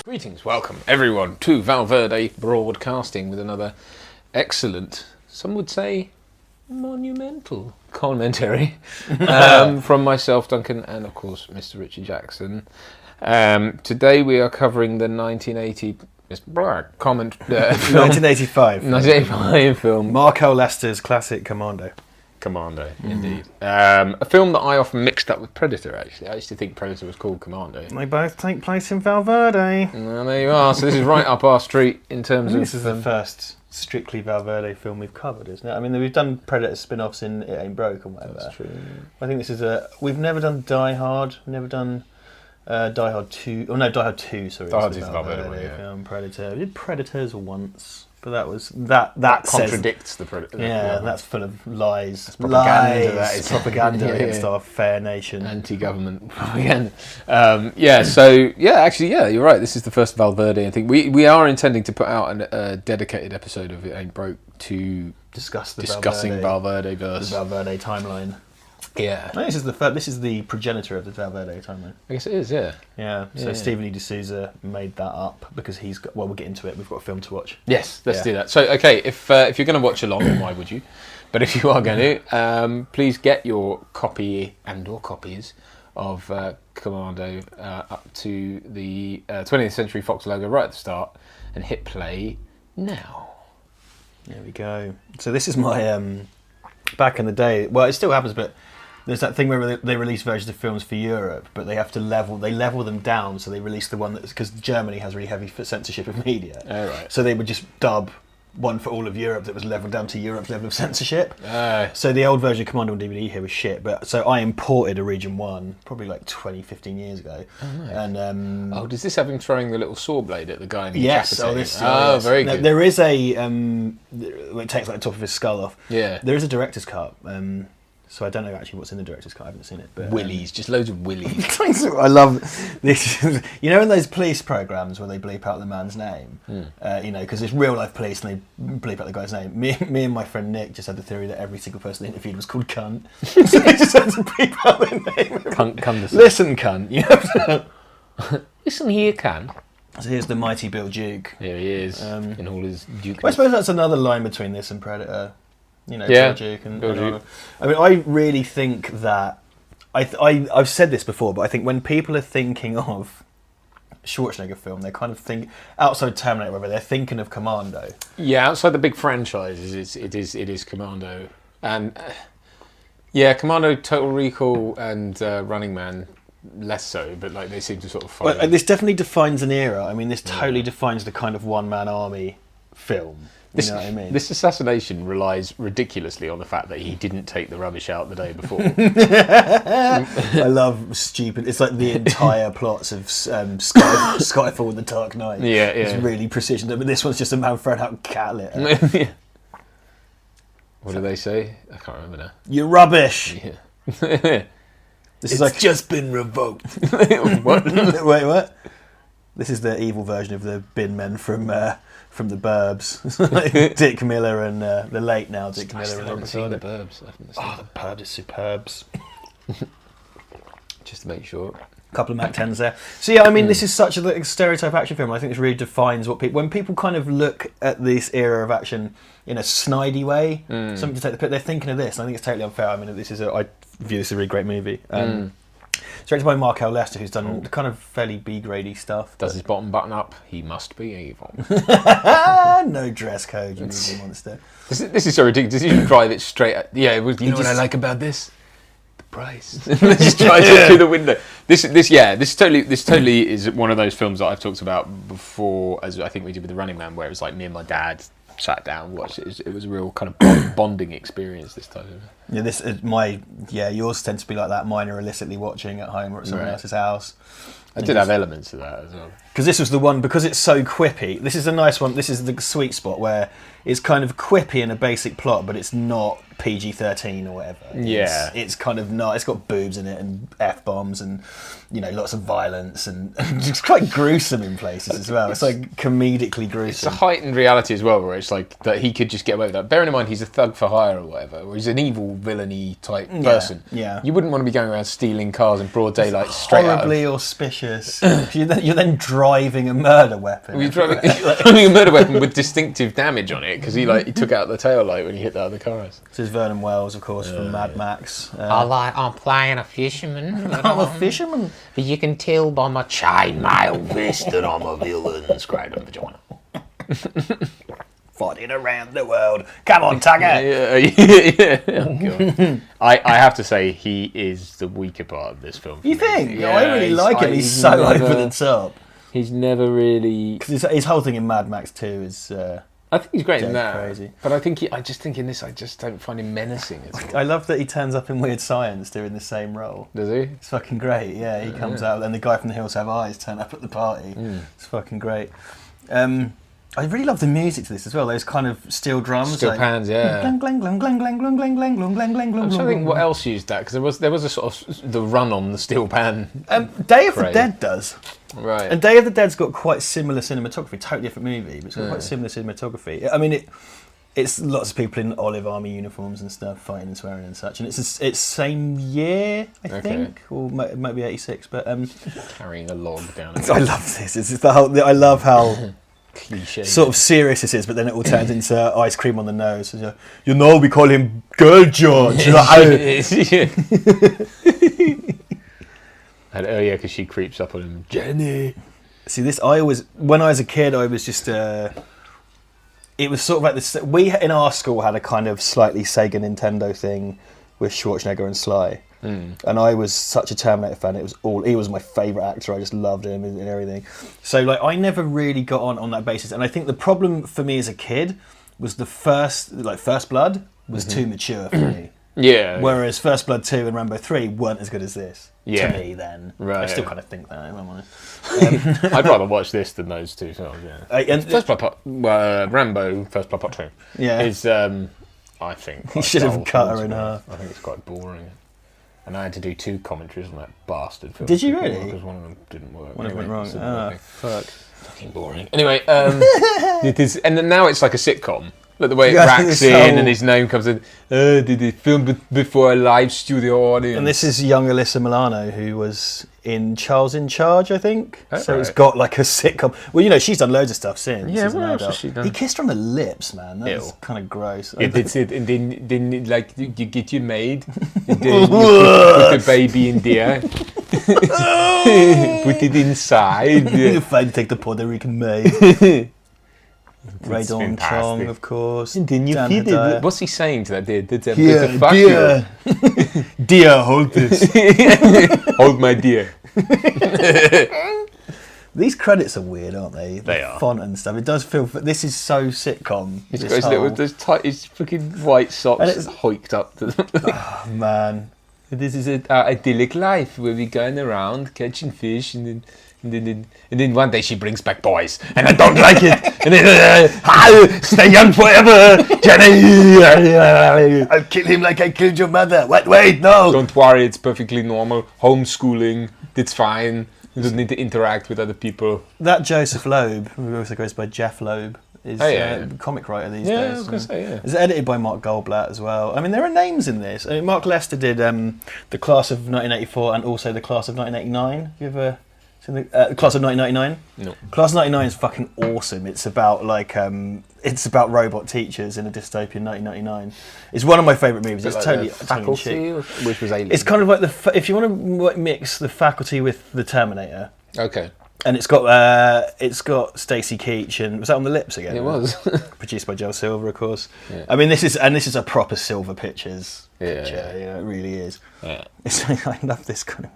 Greetings, welcome everyone to Val Verde Broadcasting with another excellent, some would say monumental commentary from myself, Duncan, and of course Mr. Richard Jackson. Today we are covering the 1985 film Marco Lester's classic Commando, indeed. A film that I often mixed up with Predator, actually. I used to think Predator was called Commando. They both take place in Val Verde. Well, there you are. So this is right up our street in terms of... This is the first strictly Val Verde film we've covered, isn't it? I mean, we've done Predator spin-offs in It Ain't Broke and whatever. That's true. I think this is we've never done Die Hard. We've never done Die Hard 2. Oh no, Die Hard 2, sorry. Die Hard is the Val Verde one, yeah. Film. Predator. We did Predators once. But that contradicts the Predator. Yeah, that's full of lies. That's propaganda. Lies. That is propaganda against our fair nation. Anti-government propaganda. You're right. This is the first Val Verde. I think we are intending to put out a dedicated episode of It Ain't Broke to discussing Val Verde verse. The Val Verde timeline. Yeah. No, this is the progenitor of the Val Verde timeline. I guess it is, yeah. Yeah. So Stephen E. D'Souza made that up because he's got. Well, we'll get into it. We've got a film to watch. Yes, let's do that. So, okay, if you're going to watch along, then why would you? But if you are going to, please get your copy and/or copies of Commando up to the 20th Century Fox logo right at the start and hit play now. There we go. So this is my back in the day. Well, it still happens, but. There's that thing where they release versions of films for Europe, but they have to level them down, so they release the one that's because Germany has really heavy censorship of media. Oh, right. So they would just dub one for all of Europe that was leveled down to Europe's level of censorship. So the old version of Commando on DVD here was shit, but so I imported a Region 1 probably like 15 years ago. Oh, nice. And does this have him throwing the little saw blade at the guy in the yes, yes. Very good. There is a it takes like the top of his skull off. Yeah. There is a director's cut. So I don't know actually what's in the director's cut. I haven't seen it. But willies, just loads of willies. I love this. You know, in those police programs where they bleep out the man's name, because it's real life police and they bleep out the guy's name. Me and my friend Nick just had the theory that every single person they interviewed was called cunt. So they just had to bleep out their name. Cunt. Listen, cunt. Listen here, cunt. So here's the mighty Bill Duke. Here he is in all his Duke. Well, I suppose that's another line between this and Predator. Bill Duke and Bill Duke. I mean, I really think that I've said this before, but I think when people are thinking of Schwarzenegger film, they kind of think outside Terminator, whether they're thinking of Commando. Yeah, outside the big franchises, it is Commando, and Commando, Total Recall, and Running Man. Less so, but like they seem to sort of follow. Well, this definitely defines an era. I mean, this totally defines the kind of one-man army film. You know what I mean? This assassination relies ridiculously on the fact that he didn't take the rubbish out the day before. I love stupid. It's like the entire plots of Skyfall and The Dark Knight. Yeah. It's really precision. But this one's just a man throwing out cat litter. What do they say? I can't remember now. You're rubbish. Yeah. It's like just been revoked. What? Wait, what? This is the evil version of the bin men from the Burbs. Like Dick Miller and the late now Dick Miller. I haven't seen the Burbs. The Burbs is superbs. Just to make sure. A couple of Mac 10s there. So yeah, I mean, this is such a stereotype action film. I think this really defines what people... When people kind of look at this era of action in a snidey way, something to take the piss, they're thinking of this. And I think it's totally unfair. I mean, I view this as a really great movie. It's directed by Marco Lester, who's done kind of fairly B-grady stuff. Does his bottom button up? He must be evil. No dress code, you evil monster. This is so ridiculous. Does he drive it straight at... Yeah, you know what I like about this? The price. Just drives it through the window. This totally is one of those films that I've talked about before, as I think we did with The Running Man, where it was like me and my dad sat down, watched it. It was a real kind of bonding experience this time. Yeah, yours tend to be like that. Mine are illicitly watching at home or at someone else's house. I did have elements of that as well. Because this was the one, because it's so quippy. This is a nice one. This is the sweet spot where it's kind of quippy in a basic plot, but it's not PG-13 or whatever. Yeah. It's kind of not. It's got boobs in it and F-bombs and, you know, lots of violence and it's quite gruesome in places as well. It's like comedically gruesome. It's a heightened reality as well, where it's like that he could just get away with that. Bearing in mind he's a thug for hire or whatever, or he's an evil villainy type person. Yeah. You wouldn't want to be going around stealing cars in broad daylight straight out. Horribly auspicious. you're then driving a murder weapon. Well, you're driving a murder weapon with distinctive damage on it because he took out the tail light when he hit the other cars. This is Vernon Wells, of course, from Mad Max. I'm playing a fisherman. I'm a fisherman. You can tell by my chainmail vest that I'm a villain. Scraped on vagina. Fighting around the world. Come on, Tugger. Yeah. Oh, God. I have to say he is the weaker part of this film. You think? Yeah, I really like him. He's so never, over the top. He's never really. Because his whole thing in Mad Max 2 is. I think he's great in that. Crazy. But I just think in this, I just don't find him menacing at all. I love that he turns up in Weird Science doing the same role. Does he? It's fucking great. Yeah, he comes out, and the guy from The Hills Have Eyes turn up at the party. It's fucking great. I really love the music to this as well. Those kind of steel drums, steel pans, yeah. Glang, glang, glang, glang, glang, glang, glang, glang, glang, glang, glang, I'm trying to think what else used that because there was a sort of the run on the steel pan. Day of the Dead does. Right. And Day of the Dead's got quite similar cinematography. Totally different movie, but it's got quite similar cinematography. I mean, it's lots of people in olive army uniforms and stuff fighting and swearing and such. And it's same year, I think, or maybe 86. But carrying a log down. I love this. It's the whole. I love how. Cliche. Sort of serious this is, but then it all turns into ice cream on the nose. So, you know, we call him Girl George. Because she creeps up on him. Jenny. See, this when I was a kid, I was just. It was sort of like this. We in our school had a kind of slightly Sega Nintendo thing with Schwarzenegger and Sly. And I was such a Terminator fan. He was my favourite actor. I just loved him and everything. So like I never really got on that basis. And I think the problem for me as a kid was the First Blood was too mature for me. Yeah. Whereas First Blood 2 and Rambo 3 weren't as good as this to me then. Right. I still kind of think that, if I'm honest. I'd rather watch this than those two films. Yeah. And First Blood Part, Rambo First Blood Part 2 is I think he should have cut her in half. I think it's quite boring. And I had to do 2 commentaries on that bastard film. Did you really? Because one of them didn't work. One of them went wrong. Fuck. Fucking boring. Anyway, it is, and then now it's like a sitcom. Like the way it racks in and his name comes in. Did it film before a live studio audience? And this is young Alyssa Milano, who was in Charles in Charge, I think. Oh, so it's got like a sitcom. Well, you know, she's done loads of stuff since. Yeah, what else has she done? He kissed her on the lips, man. That's kind of gross. Yeah, that's it. And then like you get your maid, and then you put the baby in there, put it inside. You're fine to take the Puerto Rican maid. Ray Dawn Chong, of course. And then you feed it. What's he saying to that deer? Dear, hold this. Hold my deer. These credits are weird, aren't they? They are. Font and stuff. It does feel. This is so sitcom. He's got his his fucking white socks hoiked up to them. Oh, man. This is our idyllic life where we're going around catching fish and then one day she brings back boys and I don't like it and then stay young forever, Jenny. I'll kill him like I killed your mother. Wait, no. Don't worry, it's perfectly normal. Homeschooling, it's fine. You don't need to interact with other people. That Joseph Loeb, who also goes by Jeff Loeb, is a comic writer these days. Yeah, I was going to say, yeah. It's edited by Mark Goldblatt as well. I mean, there are names in this. I mean, Mark Lester did The Class of 1984 and also The Class of 1989. Have you ever seen The Class of 1999? No. Class of 99 is fucking awesome. It's about it's about robot teachers in a dystopian 1999. It's one of my favourite movies. It's like totally Faculty, which was Alien. It's kind of like if you want to mix The Faculty with The Terminator. Okay. And it's got Stacey Keach and was that On the Lips again? It was. Produced by Joe Silver, of course. Yeah. I mean, this is a proper Silver Pictures picture. Yeah. You know, it really is. Yeah. I love this kind of.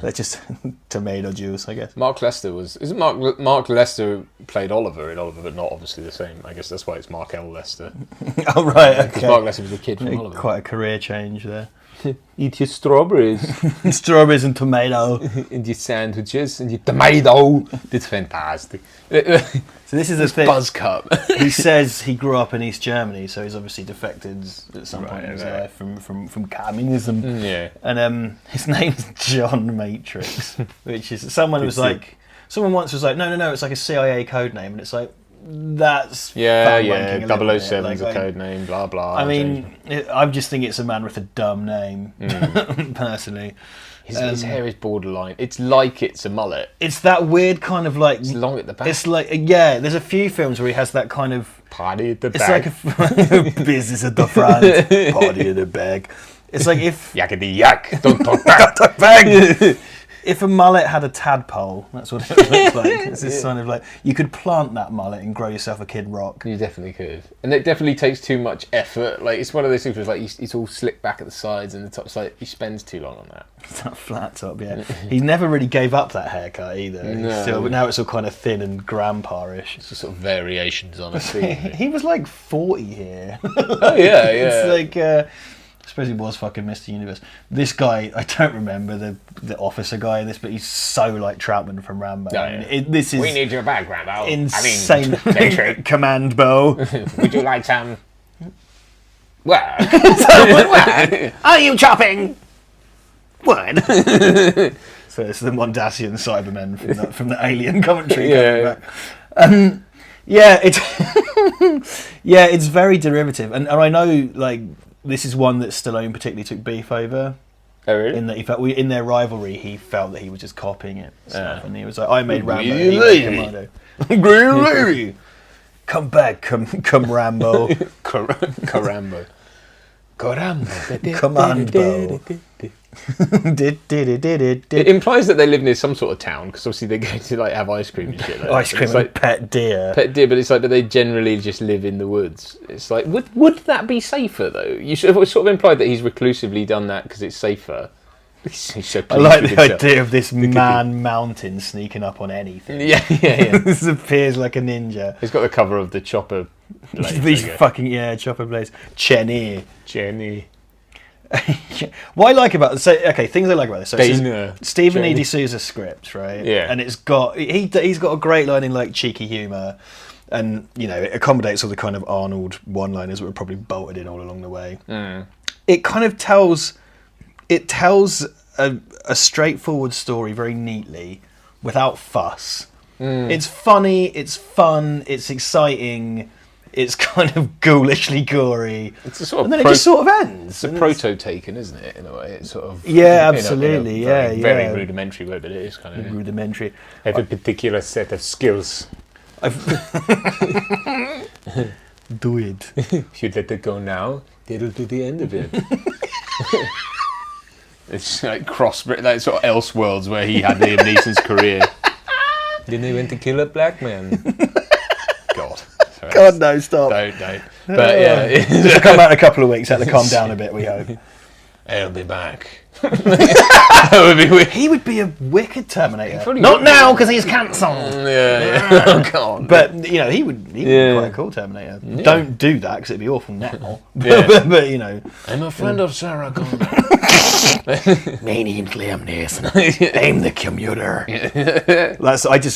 They're just tomato juice, I guess. Mark Lester Mark Lester played Oliver in Oliver, but not obviously the same. I guess that's why it's Mark L. Lester. Oh right, okay. Because Mark Lester was the kid from Oliver. Quite a career change there. Eat your strawberries. Strawberries and tomato. And your sandwiches and your tomato. It's fantastic. So this is the thing. Buzz cup. He says he grew up in East Germany, so he's obviously defected at some point in his life from communism. Yeah. And his name's John Matrix, which is someone once was like, no, it's like a CIA code name, and it's like, that's yeah, fun-wanking a little bit. 007's a code name, blah blah. I mean, I just think it's a man with a dumb name, personally. His hair is borderline. It's like it's a mullet. It's that weird kind of like... It's long at the back. It's like, yeah, there's a few films where he has that kind of... Party at the It's back. like a business at the front, party at the back. It's like if... Yakety yak, don't talk back. Talk back. If a mullet had a tadpole, that's what it looks like. It's this kind of like... You could plant that mullet and grow yourself a Kid Rock. You definitely could. And it definitely takes too much effort. Like, it's one of those things where it's like, it's all slicked back at the sides and the top's like, he spends too long on that. It's that flat top, yeah. He never really gave up that haircut either. No. But now it's all kind of thin and grandpa-ish. It's just sort of variations on a theme. He was like 40 here. Oh, yeah. It's like... I suppose he was fucking Mr. Universe. This guy, I don't remember the officer guy in this, but he's so like Troutman from Rambo. No, I mean, this is we need your bag, Rambo. insane. Matrix. Commando. Would you like some... Work? Are you chopping wood? So it's the Mondasian Cybermen from the Alien commentary. Yeah. Yeah, it's very derivative, and I know like this is one that Stallone particularly took beef over. Oh, really? In that he felt in their rivalry, he felt that he was just copying it, and he was like, "I made Rambo, Green he lady. made Commando." Green lady, come back, come Rambo, Carambo. Carambo. Commando. It implies that they live near some sort of town, because obviously they go to like have ice cream and shit. Like Ice that. cream It's and like pet deer. pet deer, but it's like, do they generally just live in the woods? It's like, would that be safer though? It was sort of implied that he's reclusively done that because it's safer. He's so I like pleased the with himself. idea of this man mountain sneaking up on anything. Yeah. This appears like a ninja. He's got the cover of the Chopper blades. These I guess. fucking chopper blades. Cheney. Jenny. What I like about things I like about this. So Dana. it's Stephen E. Jenny. D'Souza script, right? Yeah. And it's got he's got a great line in like cheeky humour, and it accommodates all the kind of Arnold one-liners that were probably bolted in all along the way. It kind of tells a straightforward story very neatly without fuss. It's funny, it's fun, it's exciting. It's kind of ghoulishly gory. It's a sort of and then it just sort of ends. It's a proto-taken, isn't it? In a way, it's sort of absolutely, very rudimentary way, but it is kind of rudimentary. Have a particular set of skills. Do it. If you let it go now, it'll do the end of it. It's like like sort of Elseworlds where he had Liam Neeson's career. Then they went to kill a black man. God. God, no, stop. Don't. But yeah. It'll come out in a couple of weeks. Have to calm down a bit, we hope. I'll be back. That would be weird. He would be a wicked Terminator. Not now, because he's cancelled. Yeah. Oh, God. But, he would be quite a cool Terminator. Yeah. Don't do that, because it'd be awful now. Yeah. but I'm a friend of Sarah Connor. My name's Liam Neeson. I'm the commuter.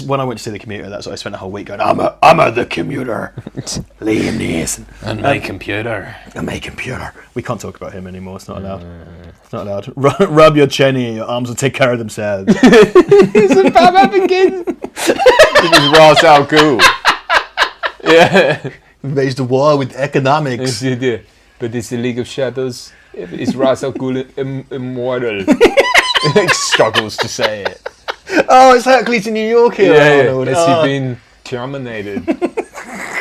When I went to see The Commuter, that's what I spent a whole week going, I'm a the commuter. Liam Neeson. And my computer. And my computer. We can't talk about him anymore, it's not allowed. It's not allowed. Rub your chenny, your arms will take care of themselves. It's a Batman Begins. It was Ra's al Ghul. Yeah. Waged a war with economics. Yeah. But it's the League of Shadows. It's Ra's al Ghul immortal. Struggles to say it. Oh, it's Hercules in New York here. Arnold. Has he been terminated?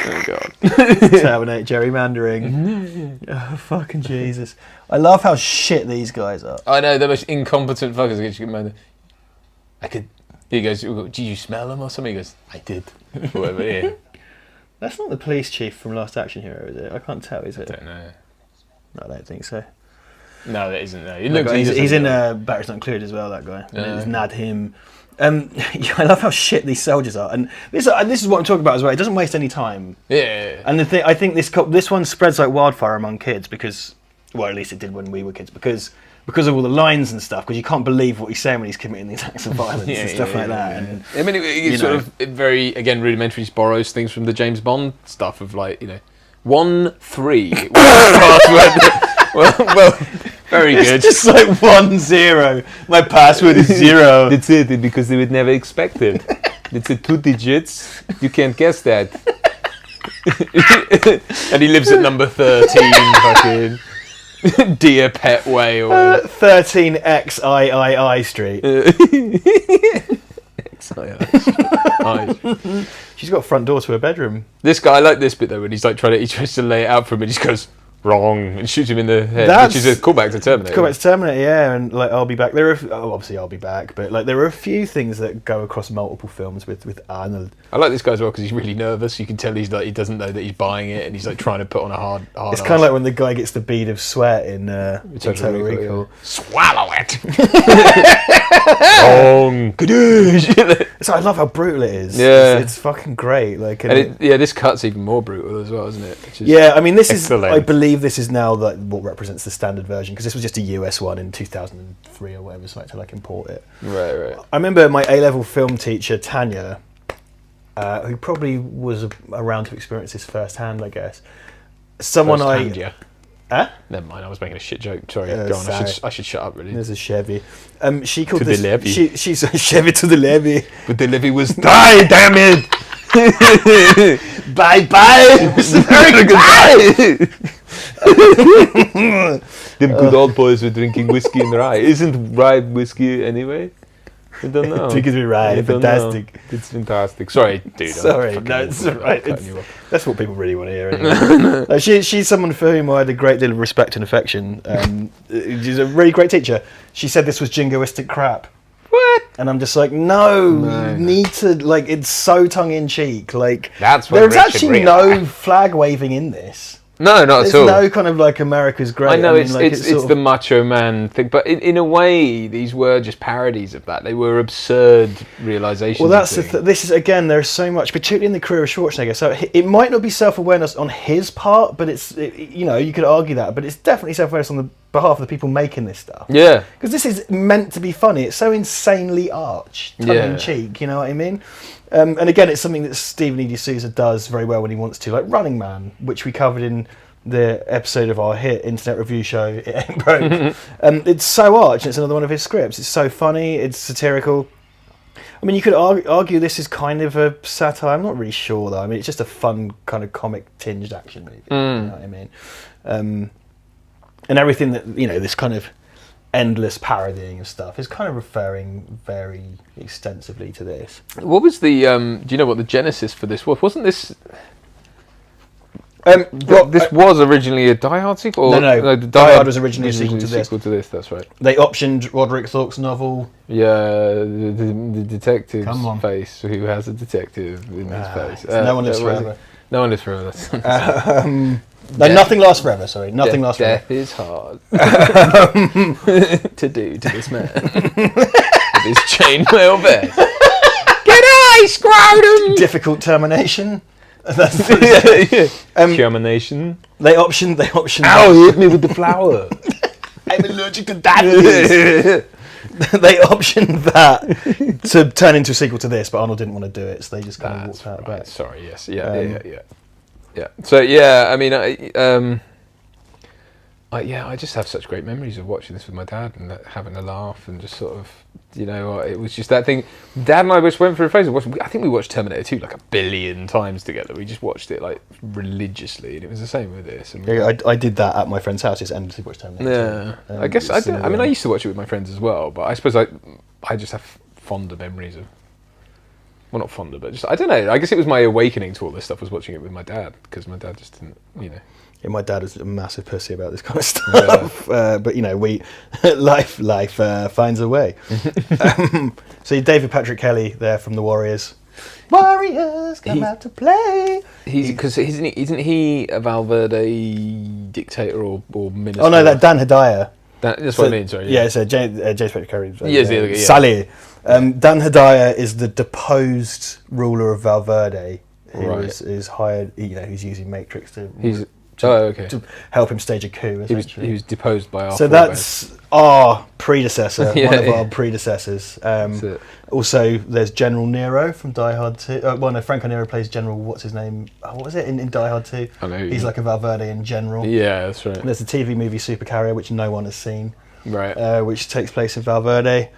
Oh, God. Terminate gerrymandering. Oh, fucking Jesus. I love how shit these guys are. I know, the most incompetent fuckers. He goes, "Did you smell them or something?" He goes, "I did." Whatever, yeah. That's not the police chief from Last Action Hero, is it? I can't tell, is it? I don't know. No, I don't think so. No, that isn't. No. He's in Barry's Not Included as well, that guy. It's not him. I love how shit these soldiers are, and this is what I'm talking about as well. It doesn't waste any time. Yeah. And I think this one spreads like wildfire among kids because Well, at least it did when we were kids, because of all the lines and stuff. Because you can't believe what he's saying when he's committing these acts of violence and stuff like that. And, I mean, it's sort of very, again, rudimentary. Borrows things from the James Bond stuff of 1-3. well, very good. It's just 1-0. My password is 0. That's it, because they would never expect it. It's 2 digits. You can't guess that. And he lives at number 13, fucking Dear Pet Way, or 13XIII Street. XIII. She's got a front door to her bedroom. This guy, I like this bit though, when he's he tries to lay it out for him, and he just goes wrong and shoots him in the head, which is a callback to Terminator. Callback to Terminator, yeah, and I'll be back. Obviously I'll be back, but there are a few things that go across multiple films with Arnold. I like this guy as well because he's really nervous. You can tell he doesn't know that he's buying it, and he's trying to put on a hard. It's kind of like when the guy gets the bead of sweat in Total Recall. Yeah. Swallow it. Wrong. So I love how brutal it is. Yeah, it's fucking great. This cut's even more brutal as well, isn't it? I mean, this excellent. is. I believe this is now what represents the standard version, because this was just a US one in 2003 or whatever, so I had to import it. Right. I remember my A-level film teacher Tanya, who probably was around to experience this firsthand, I guess. Never Huh? Never mind. I was making a shit joke. Sorry. Go on. I should shut up. Really. There's a Chevy. She called to this. The levy. She's a Chevy to the levy. But the levy was die. Damn it. Bye. Them good old boys were drinking whiskey in rye. Isn't rye whiskey anyway? I don't know. Drink it with rye. Fantastic. It's fantastic. Sorry, dude. Sorry, no, it's alright. That's what people really want to hear. Anyway. She's someone for whom I had a great deal of respect and affection. She's a really great teacher. She said this was jingoistic crap. What? And I'm just no. Need to it's so tongue in cheek. That's what there's actually no flag waving in this. No, not at all. There's no kind of America's great. I know it's the macho man thing, but in a way, these were just parodies of that. They were absurd realizations. Well, that's this is again. There's so much, particularly in the career of Schwarzenegger. So it might not be self-awareness on his part, but you could argue that, but it's definitely self-awareness on the behalf of the people making this stuff. Yeah, because this is meant to be funny. It's so insanely arch, tongue in cheek. You know what I mean? And again, it's something that Stephen E. D'Souza does very well when he wants to, like Running Man, which we covered in the episode of our hit internet review show, It Ain't Broke. It's so arch, and it's another one of his scripts. It's so funny, it's satirical. I mean, you could argue this is kind of a satire. I'm not really sure, though. I mean, it's just a fun, kind of comic-tinged action movie. You know what I mean? And everything that, this kind of endless parodying of stuff is kind of referring very extensively to this. What was the do you know what the genesis for this was? Wasn't this this was originally a Die Hard sequel? No, Die Hard was originally a sequel to this. That's right. They optioned Roderick Thorpe's novel. Yeah, the detective's face, who has a detective in his face. No One Lives Forever. No One Lives Forever. Nothing Lasts Forever, sorry. Nothing Lasts Forever. Death is hard to do to this man with his chainmail vest. G'day, scrotum! Difficult Termination. Termination. They optioned. Ow! He hit me with the flower. I'm allergic to daffodils. They optioned that to turn into a sequel to this, but Arnold didn't want to do it, so they just kind of walked out of it. Sorry. Yes. Yeah. So I mean, I just have such great memories of watching this with my dad and having a laugh and just sort of, it was just that thing. Dad and I just went through a phase of watching. I think we watched Terminator 2 like 1 billion times together. We just watched it religiously, and it was the same with this. And I did that at my friend's house. Just endlessly watched Terminator 2. I guess I did. I mean, I used to watch it with my friends as well, but I suppose I just have fonder memories of. Well, not fonder, but just I don't know. I guess it was my awakening to all this stuff was watching it with my dad, because my dad just didn't, Yeah, my dad is a massive pussy about this kind of stuff. Yeah. But we life finds a way. So David Patrick Kelly there from the Warriors. Warriors come out to play. Isn't he a Val Verde dictator or minister? Oh no, that Dan Hedaya. That's what I mean. Sorry. Yeah, so James Patrick Kelly. Yes, Sully. Dan Hedaya is the deposed ruler of Val Verde, who is hired. Who's using Matrix to to help him stage a coup. Essentially. He was deposed by our. So that's our predecessor, one of our predecessors. Also, there's General Nero from Die Hard 2. Franco Nero plays General. What's his name? What was it in Die Hard 2? I know. He's like a Val Verde general. Yeah, that's right. And there's the TV movie Supercarrier, which no one has seen. Right. Which takes place in Val Verde.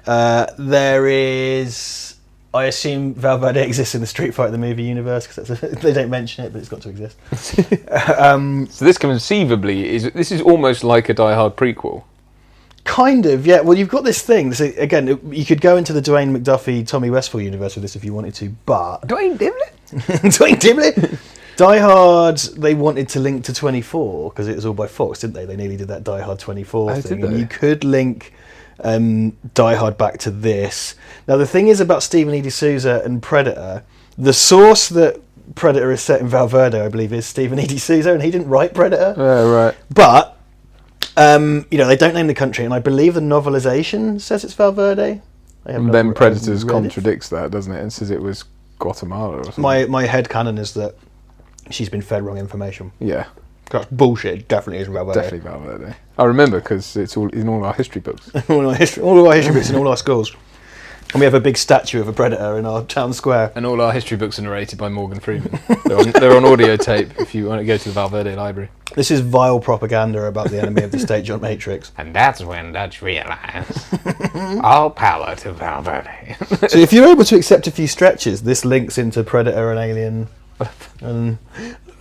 There is, I assume Val Verde exists in the Street Fighter the movie universe because they don't mention it, but it's got to exist. So this conceivably this is almost like a Die Hard prequel. Kind of, yeah. Well, you've got this thing. So again, you could go into the Dwayne McDuffie, Tommy Westphal universe with this if you wanted to, but Dwayne Diblett? Dwayne Diblett. Die Hard, they wanted to link to 24 because it was all by Fox, didn't they? They nearly did that Die Hard 24 thing, and you could link Die Hard back to this. Now the thing is about Stephen E. D'Souza and Predator, the source that Predator is set in Val Verde, I believe, is Stephen E. D'Souza, and he didn't write Predator. Right. But they don't name the country, and I believe the novelization says it's Val Verde. And then Predators contradicts that, doesn't it, and says it was Guatemala or something. My headcanon is that she's been fed wrong information. Yeah. That's bullshit. It definitely isn't Val Verde. Definitely Val Verde. I remember because it's all in all our history books. all of our history books in all our schools. And we have a big statue of a predator in our town square. And all our history books are narrated by Morgan Freeman. They're on audio tape if you want to go to the Val Verde library. This is vile propaganda about the enemy of the state, John Matrix. And that's when Dutch realized all power to Val Verde. So if you're able to accept a few stretches, this links into Predator and Alien. And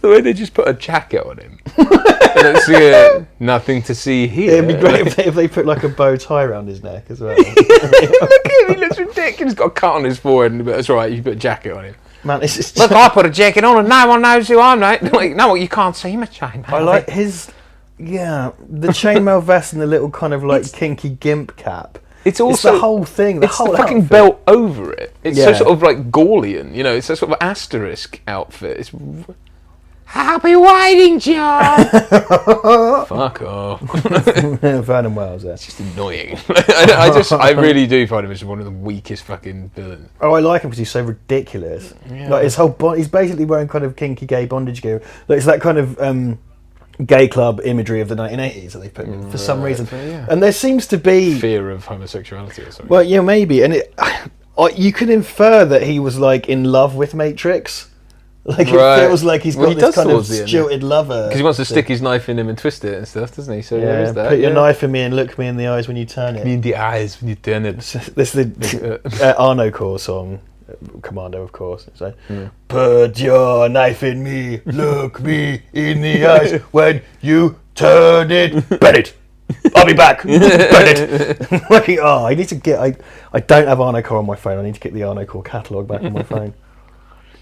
the way they just put a jacket on him. It's nothing to see here. It'd be great if they put like a bow tie around his neck as well. Look at him, he looks ridiculous. He's got a cut on his forehead, but that's right, you put a jacket on him. Man, it's just... Look, I put a jacket on and no one knows who I'm, mate. No, you can't see my chainmail. I like his... Yeah, the chainmail vest and the little kind of like kinky gimp cap. It's also the whole thing. It's the fucking outfit. belt over it. It's so sort of like Gaulian, it's a sort of asterisk outfit. It's... I'll be waiting, John. Fuck off. Vernon Wells, yeah. It's just annoying. I really do find him as one of the weakest fucking villains. Oh, I like him because he's so ridiculous. Yeah. Like his whole he's basically wearing kind of kinky gay bondage gear. Like it's that kind of gay club imagery of the 1980s that they put in for some reason. Yeah. And there seems to be fear of homosexuality or something. Well, yeah, maybe. And you can infer that he was like in love with Matrix. Like it feels like he's got this kind of stilted lover. Because he wants to stick his knife in him and twist it and stuff, doesn't he? So there is that. Put your knife in me and look me in the eyes when you turn it. Me in the eyes when you turn it. This is the Arno Core song, Commando, of course. It's like, put your knife in me, look me in the eyes when you turn it. Bennett, I'll be back. Bennett. I need to get. I don't have Arno Core on my phone. I need to get the Arno Core catalogue back on my phone.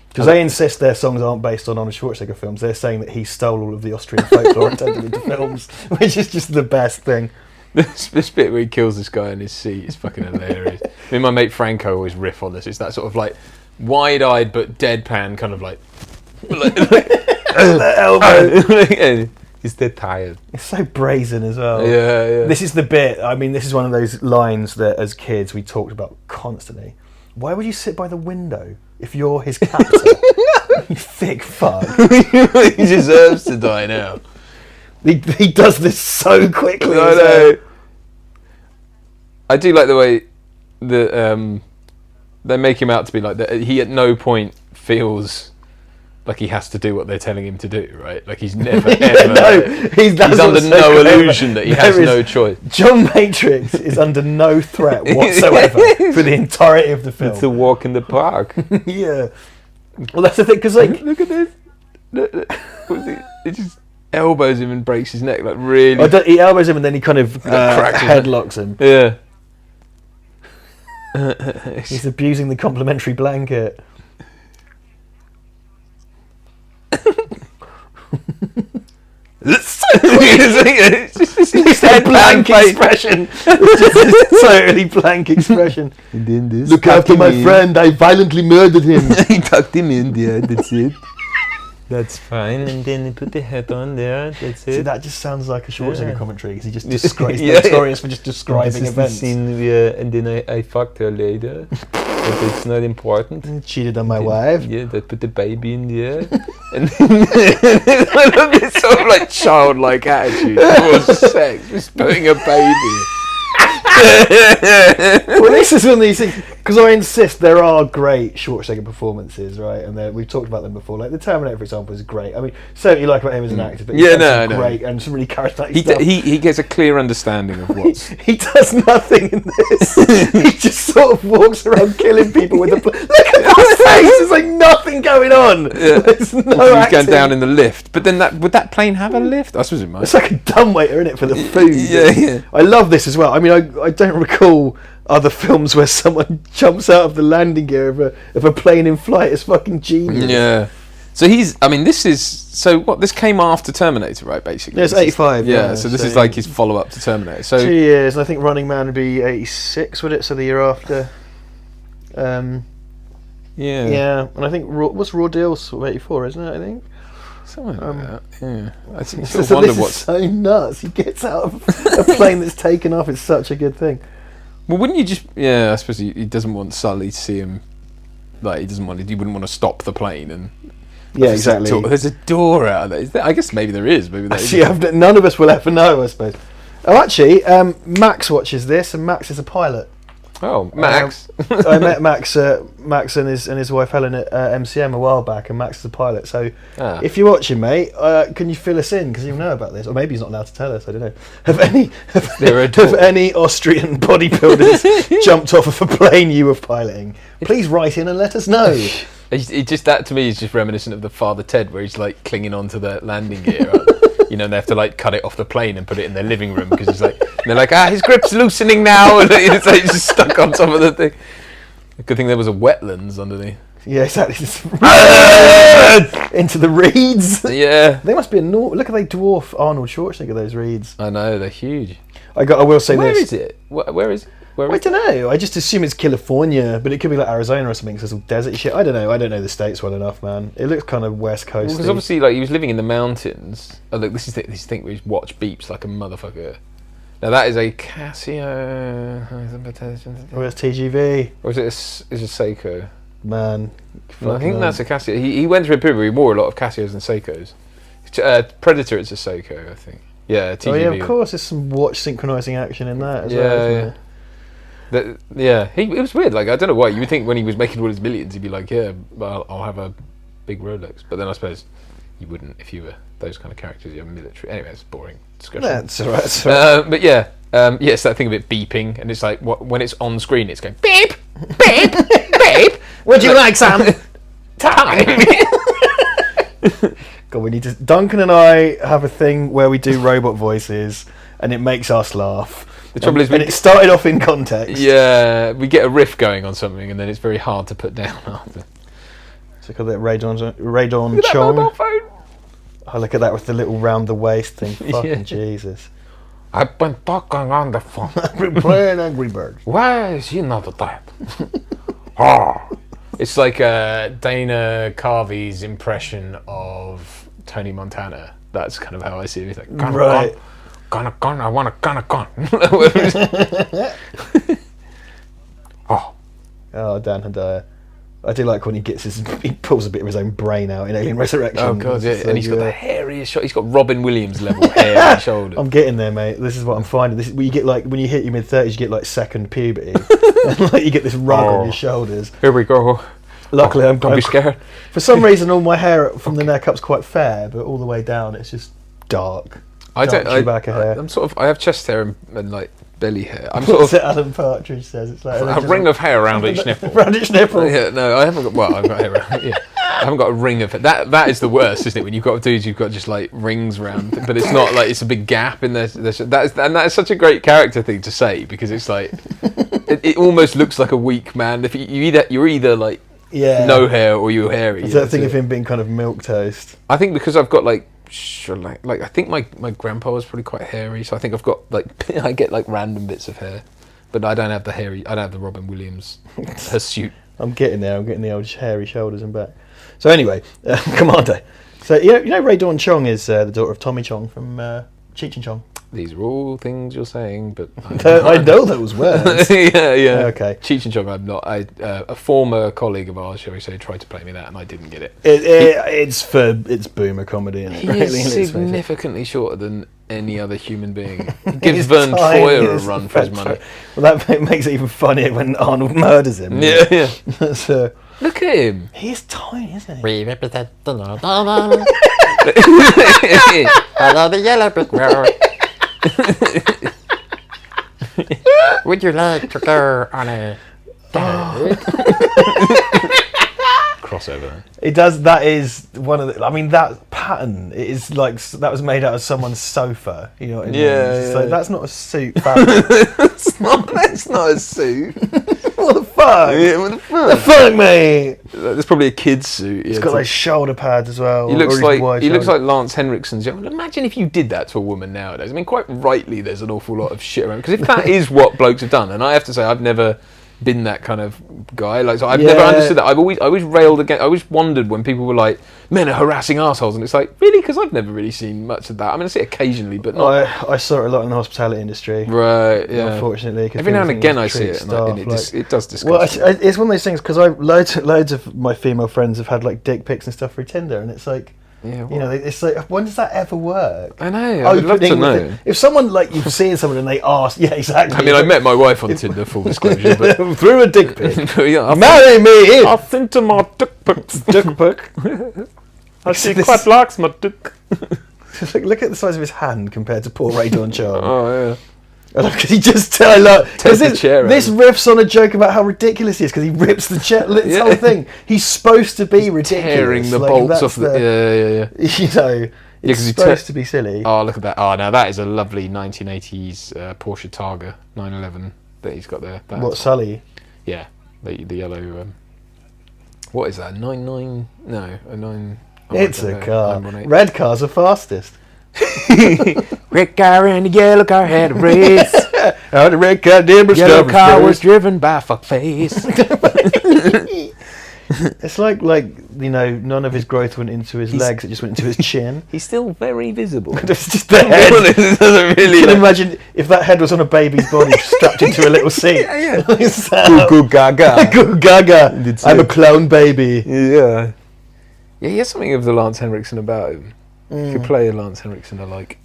Because they insist their songs aren't based on Arnold Schwarzenegger films. They're saying that he stole all of the Austrian folklore and turned it into films, which is just the best thing. This bit where he kills this guy in his seat is fucking hilarious. Me and my mate Franco always riff on this. It's that sort of like wide-eyed but deadpan kind of like elbow. He's dead tired. It's so brazen as well. Yeah. This is the bit. I mean, this is one of those lines that as kids we talked about constantly. Why would you sit by the window if you're his captor? You thick fuck. He deserves to die now. He does this so quickly. I know. I do like the way that they make him out to be like that. He at no point feels like he has to do what they're telling him to do, right? Like he's never ever. He's under no illusion that he has no choice. John Matrix is under no threat whatsoever for the entirety of the film. It's a walk in the park. Yeah. Well, that's the thing, because like, look at this. He just elbows him and breaks his neck, like really. He elbows him and then he kind of headlocks him. Yeah. He's abusing the complimentary blanket. It's just a blank expression. Just a totally blank expression. And then this. Look after my friend. I violently murdered him. He tucked him in there. That's it. That's fine. And then he put the hat on there. That's it. See, that just sounds like a Schwarzenegger commentary because he just describes notorious for just describing events. Scene where, and then I fucked her later. but it's not important. Cheated on my wife. Yeah, they put the baby in the air. And this sort of like childlike attitude towards sex, just putting a baby. Well, this is one of these things, because I insist there are great Schwarzenegger performances, right? And we've talked about them before. Like the Terminator, for example, is great. I mean, certainly you like about him as an actor, but he's great and some really charismatic stuff. He gets a clear understanding of what's... He does nothing in this. He just sort of walks around killing people with a... Look at that face! There's like nothing going on. Yeah. There's no He's going down in the lift. But then would that plane have a lift? I suppose it might. It's like a dumbwaiter, isn't it, for the food? Yeah. I love this as well. I mean, I don't recall other films where someone jumps out of the landing gear of a plane in flight. It's fucking genius. Yeah. So this came after Terminator, right, basically? Yeah, it's 85. Yeah, so this is like his follow-up to Terminator. So 2 years, and I think Running Man would be 86, would it? So the year after. Yeah, and I think what's Raw Deal sort of 84, isn't it? I think something like that. Yeah, I think so this is so nuts. He gets out of a plane that's taken off. It's such a good thing. Well, wouldn't you just? Yeah, I suppose he doesn't want Sully to see him. Like he wouldn't want to stop the plane and. Yeah, exactly. There's a door out there. I guess maybe there is. Maybe there isn't. None of us will ever know, I suppose. Oh, actually, Max watches this, and Max is a pilot. Oh, Max! I met Max and his wife Helen at MCM a while back, and Max is a pilot. So, if you're watching, mate, can you fill us in because you know about this, or maybe he's not allowed to tell us. I don't know. Have any Austrian bodybuilders jumped off of a plane you were piloting? Please write in and let us know. That to me is just reminiscent of the Father Ted, where he's like clinging onto the landing gear. You know, and they have to like cut it off the plane and put it in their living room because it's like they're like, his grip's loosening now, and it's like just stuck on top of the thing. Good thing there was a wetlands underneath. Yeah, exactly. Into the reeds. Yeah, they must be enormous. Look at they dwarf Arnold Schwarzenegger. Those reeds. I know they're huge. I will say where this. Where is it? Where is it? I don't know. I just assume it's California, but it could be like Arizona or something. Because it's all desert shit. I don't know. I don't know the states well enough, man. It looks kind of West Coast. Because obviously, like he was living in the mountains. Oh, look, this thing where his watch beeps like a motherfucker. Now that is a Casio. Or it's TGV. Or is it a Seiko? Man, I think that's a Casio. He went through a period where he wore a lot of Casios and Seikos. Predator, it's a Seiko, I think. Yeah, TGV. Oh yeah, of course. There's some watch synchronizing action in that as well. Isn't there? It was weird. Like I don't know why. You would think when he was making all his millions, he'd be like, "Yeah, well, I'll have a big Rolex." But then I suppose you wouldn't if you were those kind of characters. You're military. Anyway, it's a boring discussion. That's all right. But yeah, it's that thing of it beeping, and it's like when it's on screen, it's going beep, beep, beep. Would you like some time? God, we need to. Duncan and I have a thing where we do robot voices, and it makes us laugh. The trouble is, it started off in context. Yeah, we get a riff going on something, and then it's very hard to put down after. So look at that Radon Chong. Oh, look at that with the little round the waist thing. Fucking Jesus. I've been talking on the phone. I've been playing Angry Birds. Why is he not that? It's like Dana Carvey's impression of Tony Montana. That's kind of how I see it. Like, right. I want a gun. Oh, Dan Hedaya. I do like when he pulls a bit of his own brain out in Alien Resurrection. Oh god, yeah, and he's got the hairiest shot. He's got Robin Williams level hair on his shoulder. I'm getting there, mate. This is what I'm finding. This you get like when you hit your mid-30s, you get like second puberty, and like you get this rug on your shoulders. Here we go. Luckily, don't be scared. For some reason, all my hair from the neck up's quite fair, but all the way down, it's just dark. I have chest hair and like belly hair. I'm sort of. Alan Partridge says it's like a ring of hair around each nipple. Around each nipple. Yeah, no, I haven't got. Well, I've got hair around. Yeah, I haven't got a ring of it. That is the worst, isn't it? When you've got dudes, you've got just like rings around, but it's not like it's a big gap in there. That is such a great character thing to say because it's like it almost looks like a weak man. If you're either like no hair or you're hairy. Is that thing of him being kind of milk toast? I think because I've got like I think my grandpa was probably quite hairy, so I think I've got like I get like random bits of hair, but I don't have the hairy. I don't have the Robin Williams hirsute. I'm getting there. I'm getting the old hairy shoulders and back. So anyway, Commando. So you know Ray Dawn Chong is the daughter of Tommy Chong from Cheech and Chong. these are all things you're saying, but I know those words. yeah. Okay. Cheech and Chong, I'm not. A former colleague of ours, shall we say, tried to play me that, and I didn't get it. It's boomer comedy, isn't it? He Really, is let's face it. significantly shorter than any other human being. He gives Vern Troyer a run for his money. Well, that makes it even funnier when Arnold murders him. Yeah. So, Look at him. he's tiny, isn't he? We represent the North. Hello, the yellow brick road. Would you like to go on a date? Crossover. It does. That is one of the. I mean, that pattern is like that was made out of someone's sofa. You know what I mean? Yeah, So yeah. that's not a suit fabric. That's not a suit. What the fuck? Yeah, what the fuck? The fuck, mate? There's probably a kid's suit. He's got like shoulder pads as well. He looks or like wide he looks shoulders. like Lance Henriksen's. Imagine if you did that to a woman nowadays. I mean, quite rightly, there's an awful lot of shit around because if that is what blokes have done, and I have to say, I've never been that kind of guy. Like, so I've never understood that. I always railed against. I always wondered when people were like, "Men are harassing assholes," and it's like, really? Because I've never really seen much of that. I mean, I see it occasionally, but not. I saw it a lot in the hospitality industry. Right. Yeah. Unfortunately, 'cause Every now and people again, I think see it's it, treat and staff, it does disgust Well, me. it's one of those things because loads of my female friends have had like dick pics and stuff through Tinder, and it's like, Yeah. you know, it's like, when does that ever work? I know. I would love to Opening know. with it. If someone like you've seen someone and they ask, yeah, exactly. I mean, I met my wife on Tinder, full disclosure, but through a dick pic. yeah, Marry me. I sent him my dick pics. Dick pic. She This- quite likes my dick. Look at the size of his hand compared to poor Ray Charm. Oh yeah. Because he just because the chair this out. riffs on a joke about how ridiculous he is because he rips the chair. This whole thing. He's supposed to be ridiculous. Tearing the like, bolts that's off the. Yeah. You know, it's 'cause he supposed to be silly. Oh, look at that. Oh, now that is a lovely 1980s Porsche Targa 911 that he's got there. What, Sully? Yeah, the yellow. What is that? 99? No, a 9. Oh, It's I don't a know, car. 918. Red cars are fastest. Red car and the yellow car had a race. Oh, the red car did, but Yellow stuff car was first. driven by fuckface. It's like you know, none of his growth went into his legs; it just went into his chin. He's still very visible. It's just the head. It doesn't really. You can imagine if that head was on a baby's body strapped into a little seat. Yeah. Goo gaga. goo gaga. It's I'm a it. clown baby. Yeah. Yeah, he has something of the Lance Henriksen about him. If you play a Lance Henriksen, I like.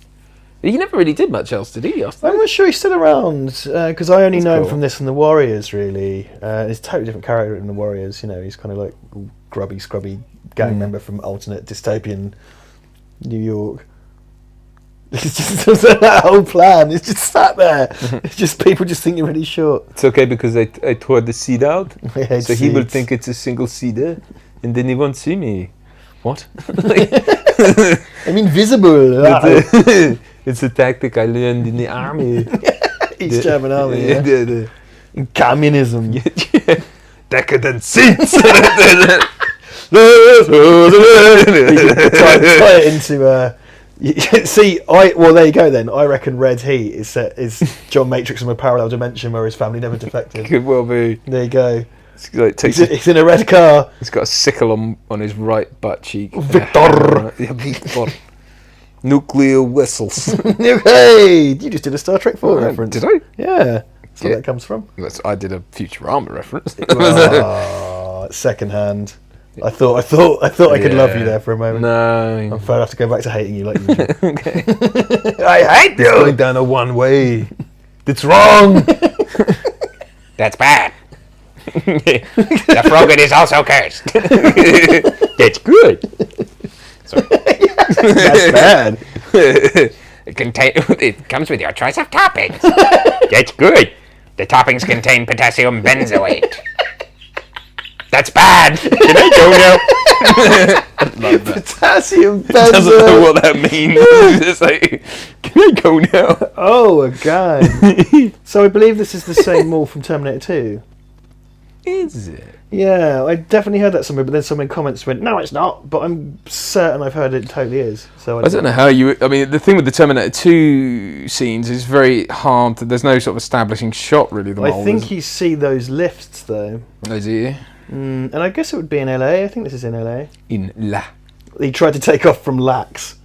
He never really did much else, did he? I'm not sure he's still around because I only That's know him cool. from this and the Warriors. Really, he's a totally different character in the Warriors. You know, he's kind of like grubby, scrubby gang member from alternate dystopian New York. It's just that whole plan. It's just sat there. It's just people just think you're really short. It's okay because I tore the seed out, I hate so he will seeds. think it's a single seeder, and then he won't see me. What? I'm invisible. It's a tactic I learned in the army. East German army. Yeah. The In communism. decadent seeds. Tie it into. See, there you go. Then I reckon Red Heat is John Matrix from a parallel dimension where his family never defected. Could well be. There you go. It's like He's in a red car. He's got a sickle on his right butt cheek. Victor. Yeah, Victor. Nuclear whistles. Hey, you just did a Star Trek 4 reference. Did I? Yeah. That's where Yeah. that comes from. I did a Futurama reference. Oh, second hand. I thought I could love you there for a moment. No. I'm afraid I have to go back to hating you like you did. Okay. I hate It's going down a one way. It's wrong. That's bad. The frogget is also cursed. It's good. That's bad. It comes with your choice of toppings. It's good. The toppings contain potassium benzoate. That's bad. Can I go now? Potassium Doesn't know benzoate. what that means. It's just like, can I go now? Oh, a guy. So I believe this is the same mall from Terminator 2. Is it? Yeah, I definitely heard that somewhere, but then someone in comments went, "No, it's not." But I'm certain I've heard it totally is. So I don't know how you. I mean, the thing with the Terminator 2 scenes is very hard. There's no sort of establishing shot really. The I mole think you see those lifts though, is it and I guess it would be in LA. I think this is in LA. in La He tried to take off from Lax.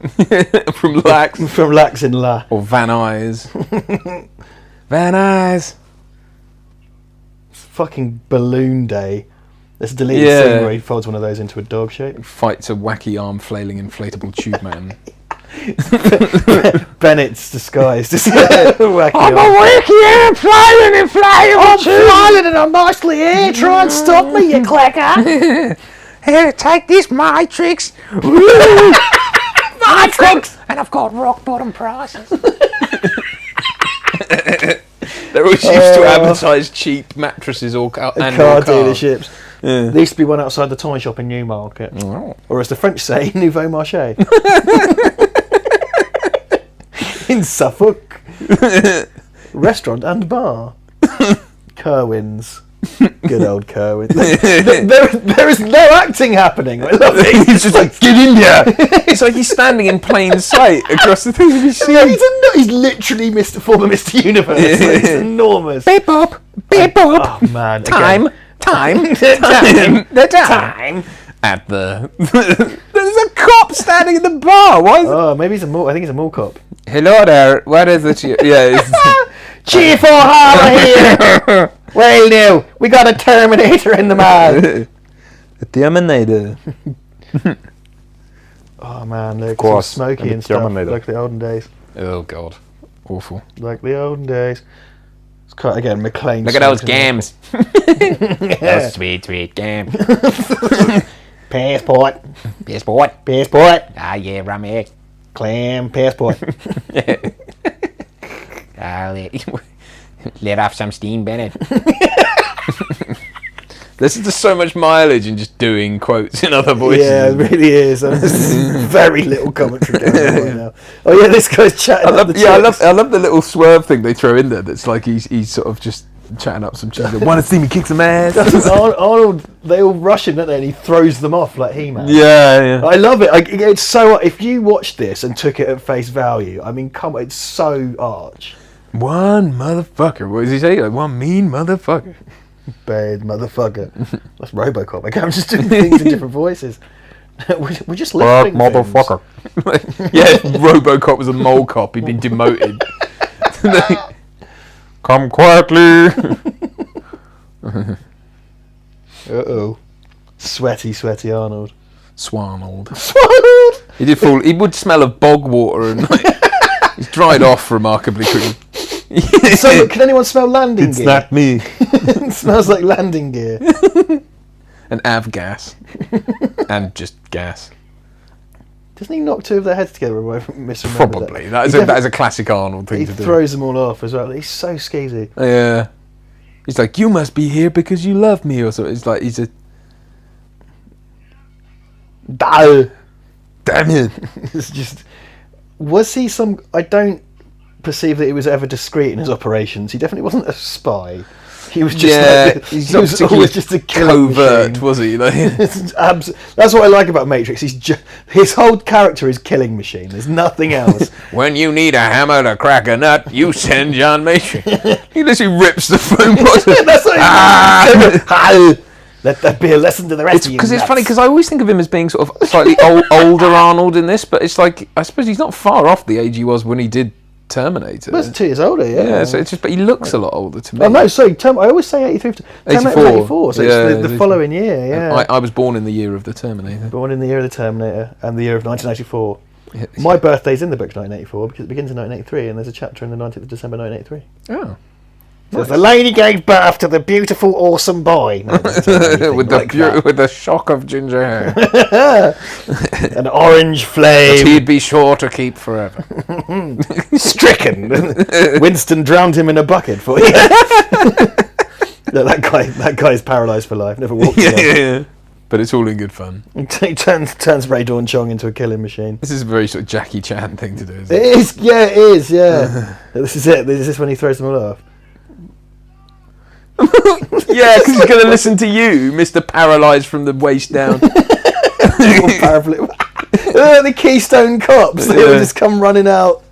From Lax. From Lax in La. Or Van Nuys. Van Nuys. Fucking Balloon Day. There's a deleted scene where he folds one of those into a dog shape. Fights a wacky arm flailing inflatable tube man. Bennett's disguised as wacky I'm arm. a wacky arm flailing inflatable tube. Flying and I'm nicely here. Try and stop me, you clacker. Here, take this Matrix. Matrix. And I've got rock bottom prices. They're always used to advertise cheap mattresses or car dealerships. Yeah. There used to be one outside the toy shop in Newmarket. Oh. Or as the French say, Nouveau Marché. In Suffolk. Restaurant and bar. Kerwin's. Good old Kerwin. there is no acting happening. I love it. He's just like, get in here! It's like he's standing in plain sight across the thing. He's literally former Mr. Universe. Like, he's enormous. Beep bop, beep bop. Oh man. Time. The time. At the... There's a cop standing in the bar. Why is Oh, maybe he's a mall. I think he's a mall cop. Hello there. What is it? Yeah. Chief O'Hara here. Well, now we got a Terminator in the mall. The Terminator. Oh man, look, course, so smoky and and the stuff, Terminator. like the olden days. Oh god, awful. Like the olden days. It's quite again McLean. Look at those games. Yeah. Those sweet games. Passport. Passport. Ah, yeah, rummy. Clam. Passport. Let off some steam, Bennett. There's just so much mileage in just doing quotes in other voices. Yeah, it really is. And there's very little commentary going on right now. Oh yeah, this guy's chatting. I love the little swerve thing they throw in there. That's like he's sort of just chatting up some cheese. Want to see me kick some ass? Arnold, they all rush him, don't they? And he throws them off like He-Man. Yeah. I love it. It's so. If you watched this and took it at face value, I mean, come on, it's so arch. One motherfucker. What does he say? Like one mean motherfucker. Bad motherfucker. That's RoboCop. I'm just doing things in different voices. We're just listening. Motherfucker. Yeah, RoboCop was a mole cop. He'd been demoted. Come quietly. Uh-oh. Sweaty Arnold. Swanold. Swanold! He would smell of bog water and he's dried off remarkably quickly. So, can anyone smell landing It's gear? not me. It smells like landing gear. And avgas. And just gas. Doesn't he knock two of their heads together? If I misremember Probably. That is a classic Arnold thing He to do. throws them all off as well. He's so skeezy. Yeah. He's like, you must be here because you love me or something. It's like, he's a... Damn it. It's just... Was he some... I don't perceive that he was ever discreet in his operations. He definitely wasn't a spy. He was just he's he was always just a killing covert, machine. was he? Like, That's what I like about Matrix. His whole character is killing machine. There's nothing else. when you need a hammer to crack a nut, you send John Matrix. He literally rips the phone button. That's what Let that be a lesson to the rest of you. Because it's funny, because I always think of him as being sort of slightly older Arnold in this, but it's like, I suppose he's not far off the age he was when he did Terminator. Well, that's 2 years older, yeah. Yeah, so it's just, but he looks a lot older to me. Oh no, sorry, I always say 83. Terminator was 84, so it's the following year, yeah. I was born in the year of the Terminator. Born in the year of the Terminator and the year of 1984. Yeah. My birthday's in the book 1984 because it begins in 1983 and there's a chapter in the 19th of December 1983. Oh. So the lady gave birth to the beautiful, awesome boy. No, with the shock of ginger hair. An orange flame. But he'd be sure to keep forever. Stricken. Winston drowned him in a bucket for you. No, that guy's paralysed for life. Never walked again. Yeah. But it's all in good fun. He turns Ray Dawn Chong into a killing machine. This is a very sort of Jackie Chan thing to do, isn't It is, yeah, it is, yeah. This is it. This is when he throws them all off. Yeah, because he's going to listen to you, Mr. Paralysed from the waist down. The Keystone Cops. They will just come running out.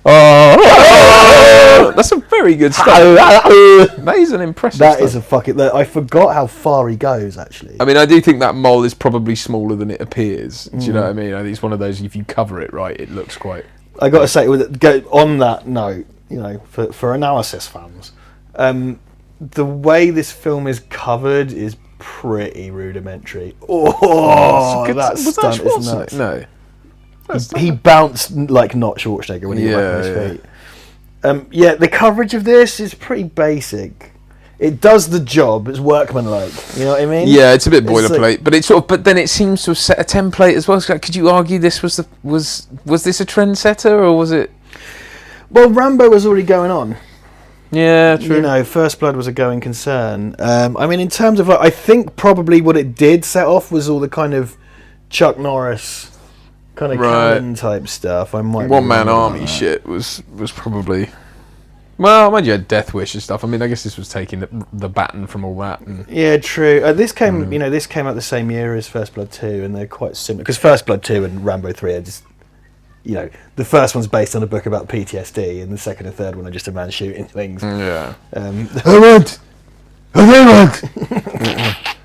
Oh, that's a very good stuff. That is an impressive. That stuff. is a fucking. I forgot how far he goes. Actually, I mean, I do think that mole is probably smaller than it appears. Do you know what I mean? I think it's one of those. If you cover it right, it looks quite. I got to say, on that note, for analysis fans, the way this film is covered is pretty rudimentary. That stunt is nuts. No. He bounced like not Schwarzenegger when he got back on his feet. The coverage of this is pretty basic. It does the job. It's workmanlike. You know what I mean? Yeah, it's a bit boilerplate, but it's but then it seems to have set a template as well. So, could you argue this was was this a trendsetter or was it? Well, Rambo was already going on. Yeah, true. First Blood was a going concern. I mean, in terms of, I think probably what it did set off was all the kind of Chuck Norris kind of canon type stuff. One Man Army shit was probably. Well, mind you, had Death Wish and stuff. I mean, I guess this was taking the baton from all that. Yeah, true. This came, this came out the same year as First Blood 2, and they're quite similar. Because First Blood 2 and Rambo 3 are just, the first one's based on a book about PTSD, and the second and third one are just a man shooting things. Yeah. I want.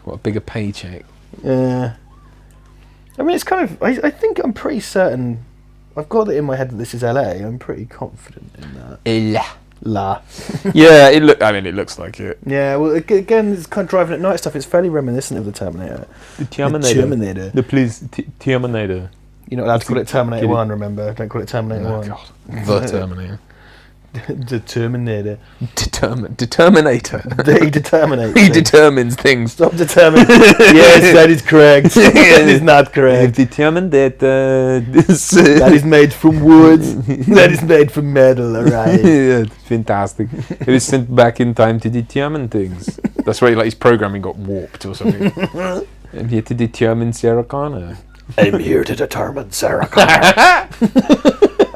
What a bigger paycheck. Yeah. I mean, it's kind of. I think I'm pretty certain. I've got it in my head that this is LA. I'm pretty confident in that. Yeah, it looks like it. Yeah, well, again, it's kind of driving at night stuff. It's fairly reminiscent of the Terminator. The Terminator. The police Terminator. You're not allowed to call it Terminator 1, remember? Don't call it Terminator 1. God. The Terminator. The Terminator. Determinator. He determinates. He determines things. Stop determining. Yes, that is correct. That is not correct. I've determined that that is made from wood. That is made from metal, alright. Yeah, fantastic. It was sent back in time to determine things. That's why his programming got warped or something. I'm here to determine Sarah Connor. I'm here to determine Sarah Connor.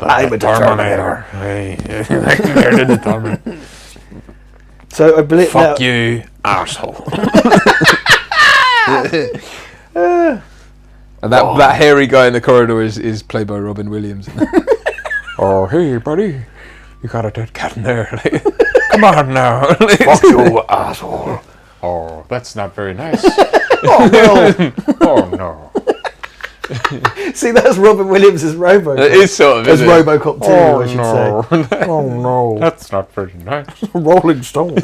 I'm a Terminator. I'm here to determine. So I believe. Fuck you, arsehole. And that hairy guy in the corridor is played by Robin Williams. Oh, hey, buddy. You got a dead cat in there. Come on now. Fuck you, asshole. Oh, that's not very nice. Oh, no. Oh, no. See, that's Robin Williams as RoboCop. It is sort of, as isn't it? RoboCop 2, I should say. Oh, no. That's not very nice. Rolling Stone.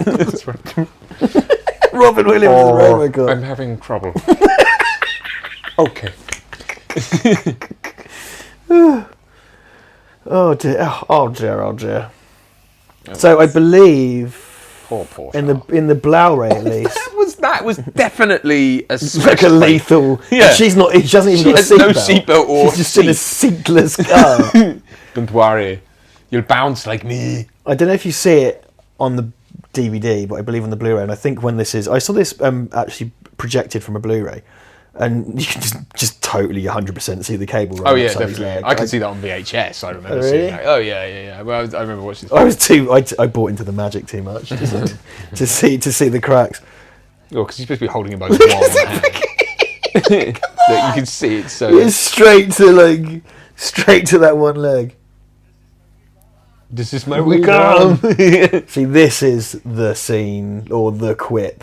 Robin Williams as RoboCop. I'm having trouble. Okay. Oh dear, oh dear, oh dear. So I believe in the Blu-ray at least. that was definitely a like a lethal. Yeah. She hasn't even got a seatbelt. No seatbelt or she's just in a seatless car. Don't worry, you'll bounce like me. I don't know if you see it on the DVD, but I believe on the Blu-ray. And I think when this is, I saw this actually projected from a Blu-ray. And you can just totally 100% see the cable. Oh yeah, definitely. I can see that on VHS. I remember seeing that. Oh yeah. Well, I remember watching this. I bought into the magic too much to see the cracks. Oh, because you're supposed to be holding it by one hand. You can see it so. It's straight to that one leg. This is my we come. See, this is the scene or the quip.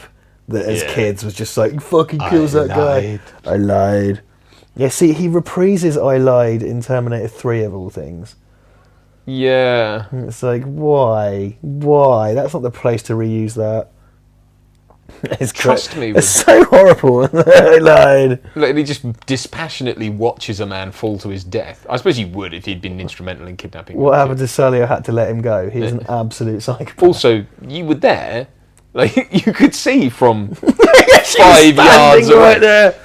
That as kids was just like, fucking kills that guy. I lied. Yeah, see, he reprises I lied in Terminator 3 of all things. Yeah. And it's like, why? Why? That's not the place to reuse that. Trust me. It's so horrible. I lied. Look, and he just dispassionately watches a man fall to his death. I suppose he would if he'd been instrumental in kidnapping. What happened to Sully? I had to let him go. He's an absolute psychopath. Also, you were there. Like, you could see from 5 yards away. Right there.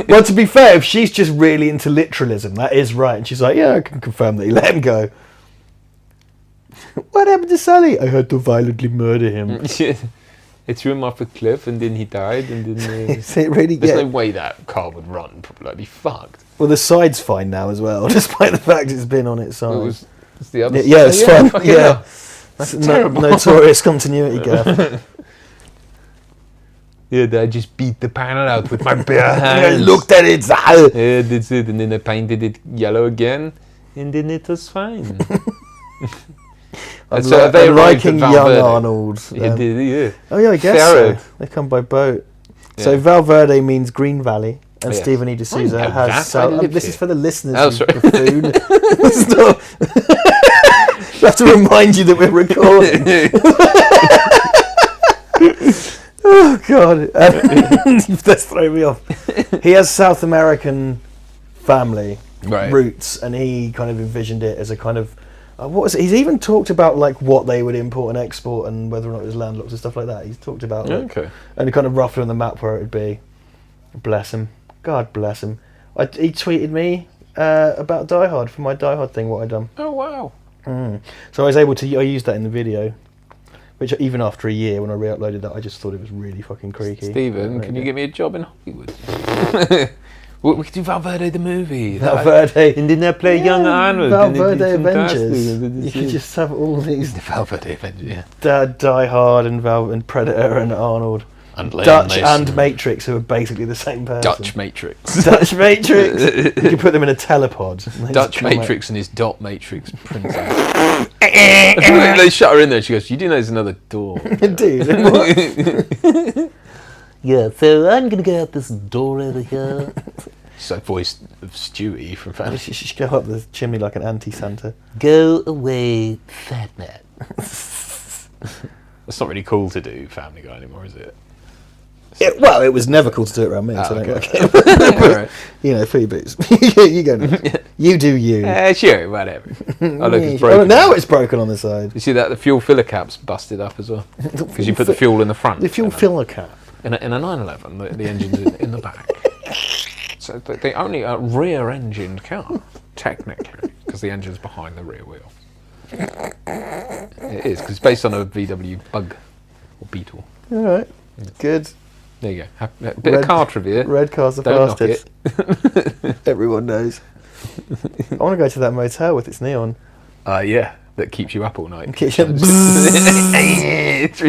Well, to be fair, if she's just really into literalism, that is right. And she's like, yeah, I can confirm that you let him go. What happened to Sully? I had to violently murder him. They threw him off a cliff and then he died. And then Is it really? There's no way that car would run. Probably, I'd be fucked. Well, the side's fine now as well, despite the fact it's been on its side. It's the other. Yeah, it's fine. Yeah, that's terrible. Notorious continuity gap. Yeah, I just beat the panel out with my bare hands. I looked at it. Yeah, that's it. And then I painted it yellow again, and then it was fine. I'm, So they I'm arrived liking at Val young Verde. Arnold. Yeah. Oh yeah, I guess Ferret. so. They come by boat. Yeah. So Val Verde means Green Valley, and Yes. Stephen E. D'Souza I know has that. I South. live This here. is for the listeners. Oh, you sorry. buffoon. Stop. I have to remind you that we're recording. Oh God, that's throwing me off. He has South American family roots, and he kind of envisioned it as a kind of what was it? He's even talked about like what they would import and export, and whether or not it was landlocked and stuff like that. He's talked about and kind of roughly on the map where it would be. Bless him, God bless him. He tweeted me about Die Hard for my Die Hard thing. What I'd done. Oh wow. So I was able to. I used that in the video. Which even after a year, when I re-uploaded that, I just thought it was really fucking creaky. Stephen, can you get me a job in Hollywood? We could do Val Verde the movie. Val Verde. And didn't they play young Arnold? Val And Verde it's Avengers. fantastic. You could just have all these. The Val Verde Avengers, yeah. Die Hard and Predator and Arnold. And Liam Dutch Mason. and Matrix, who are basically the same person. Dutch Matrix. Dutch Matrix. You could put them in a telepod. And they Dutch just come Matrix and his dot matrix princess. They shut her in there. She goes, "You do know there's another door." out. Dude, what? Yeah, so I'm gonna go out this door over here. It's that voice of Stewie from She Family. should go up the chimney like an anti-Santa. Go away, fat man. That's not really cool to do Family Guy anymore, is it? Well, it was never cool to do it around me, so don't okay. work it. Alright. You know, free boots. You go now. You do you. Sure, whatever. Oh, look, it's Oh, broken. now it's broken on the side. You see that the fuel filler cap's busted up as well because you put the fuel in the front. The fuel and filler cap. in a 911, the engine's in the back. So the only rear-engined car, technically, because the engine's behind the rear wheel. It is because it's based on a VW Bug or Beetle. All right. Good. There you go. A bit of car trivia. Red cars are Don't knock bastards. Everyone knows. I want to go to that motel with its neon. Yeah, that keeps you up all night. Keeps you- Through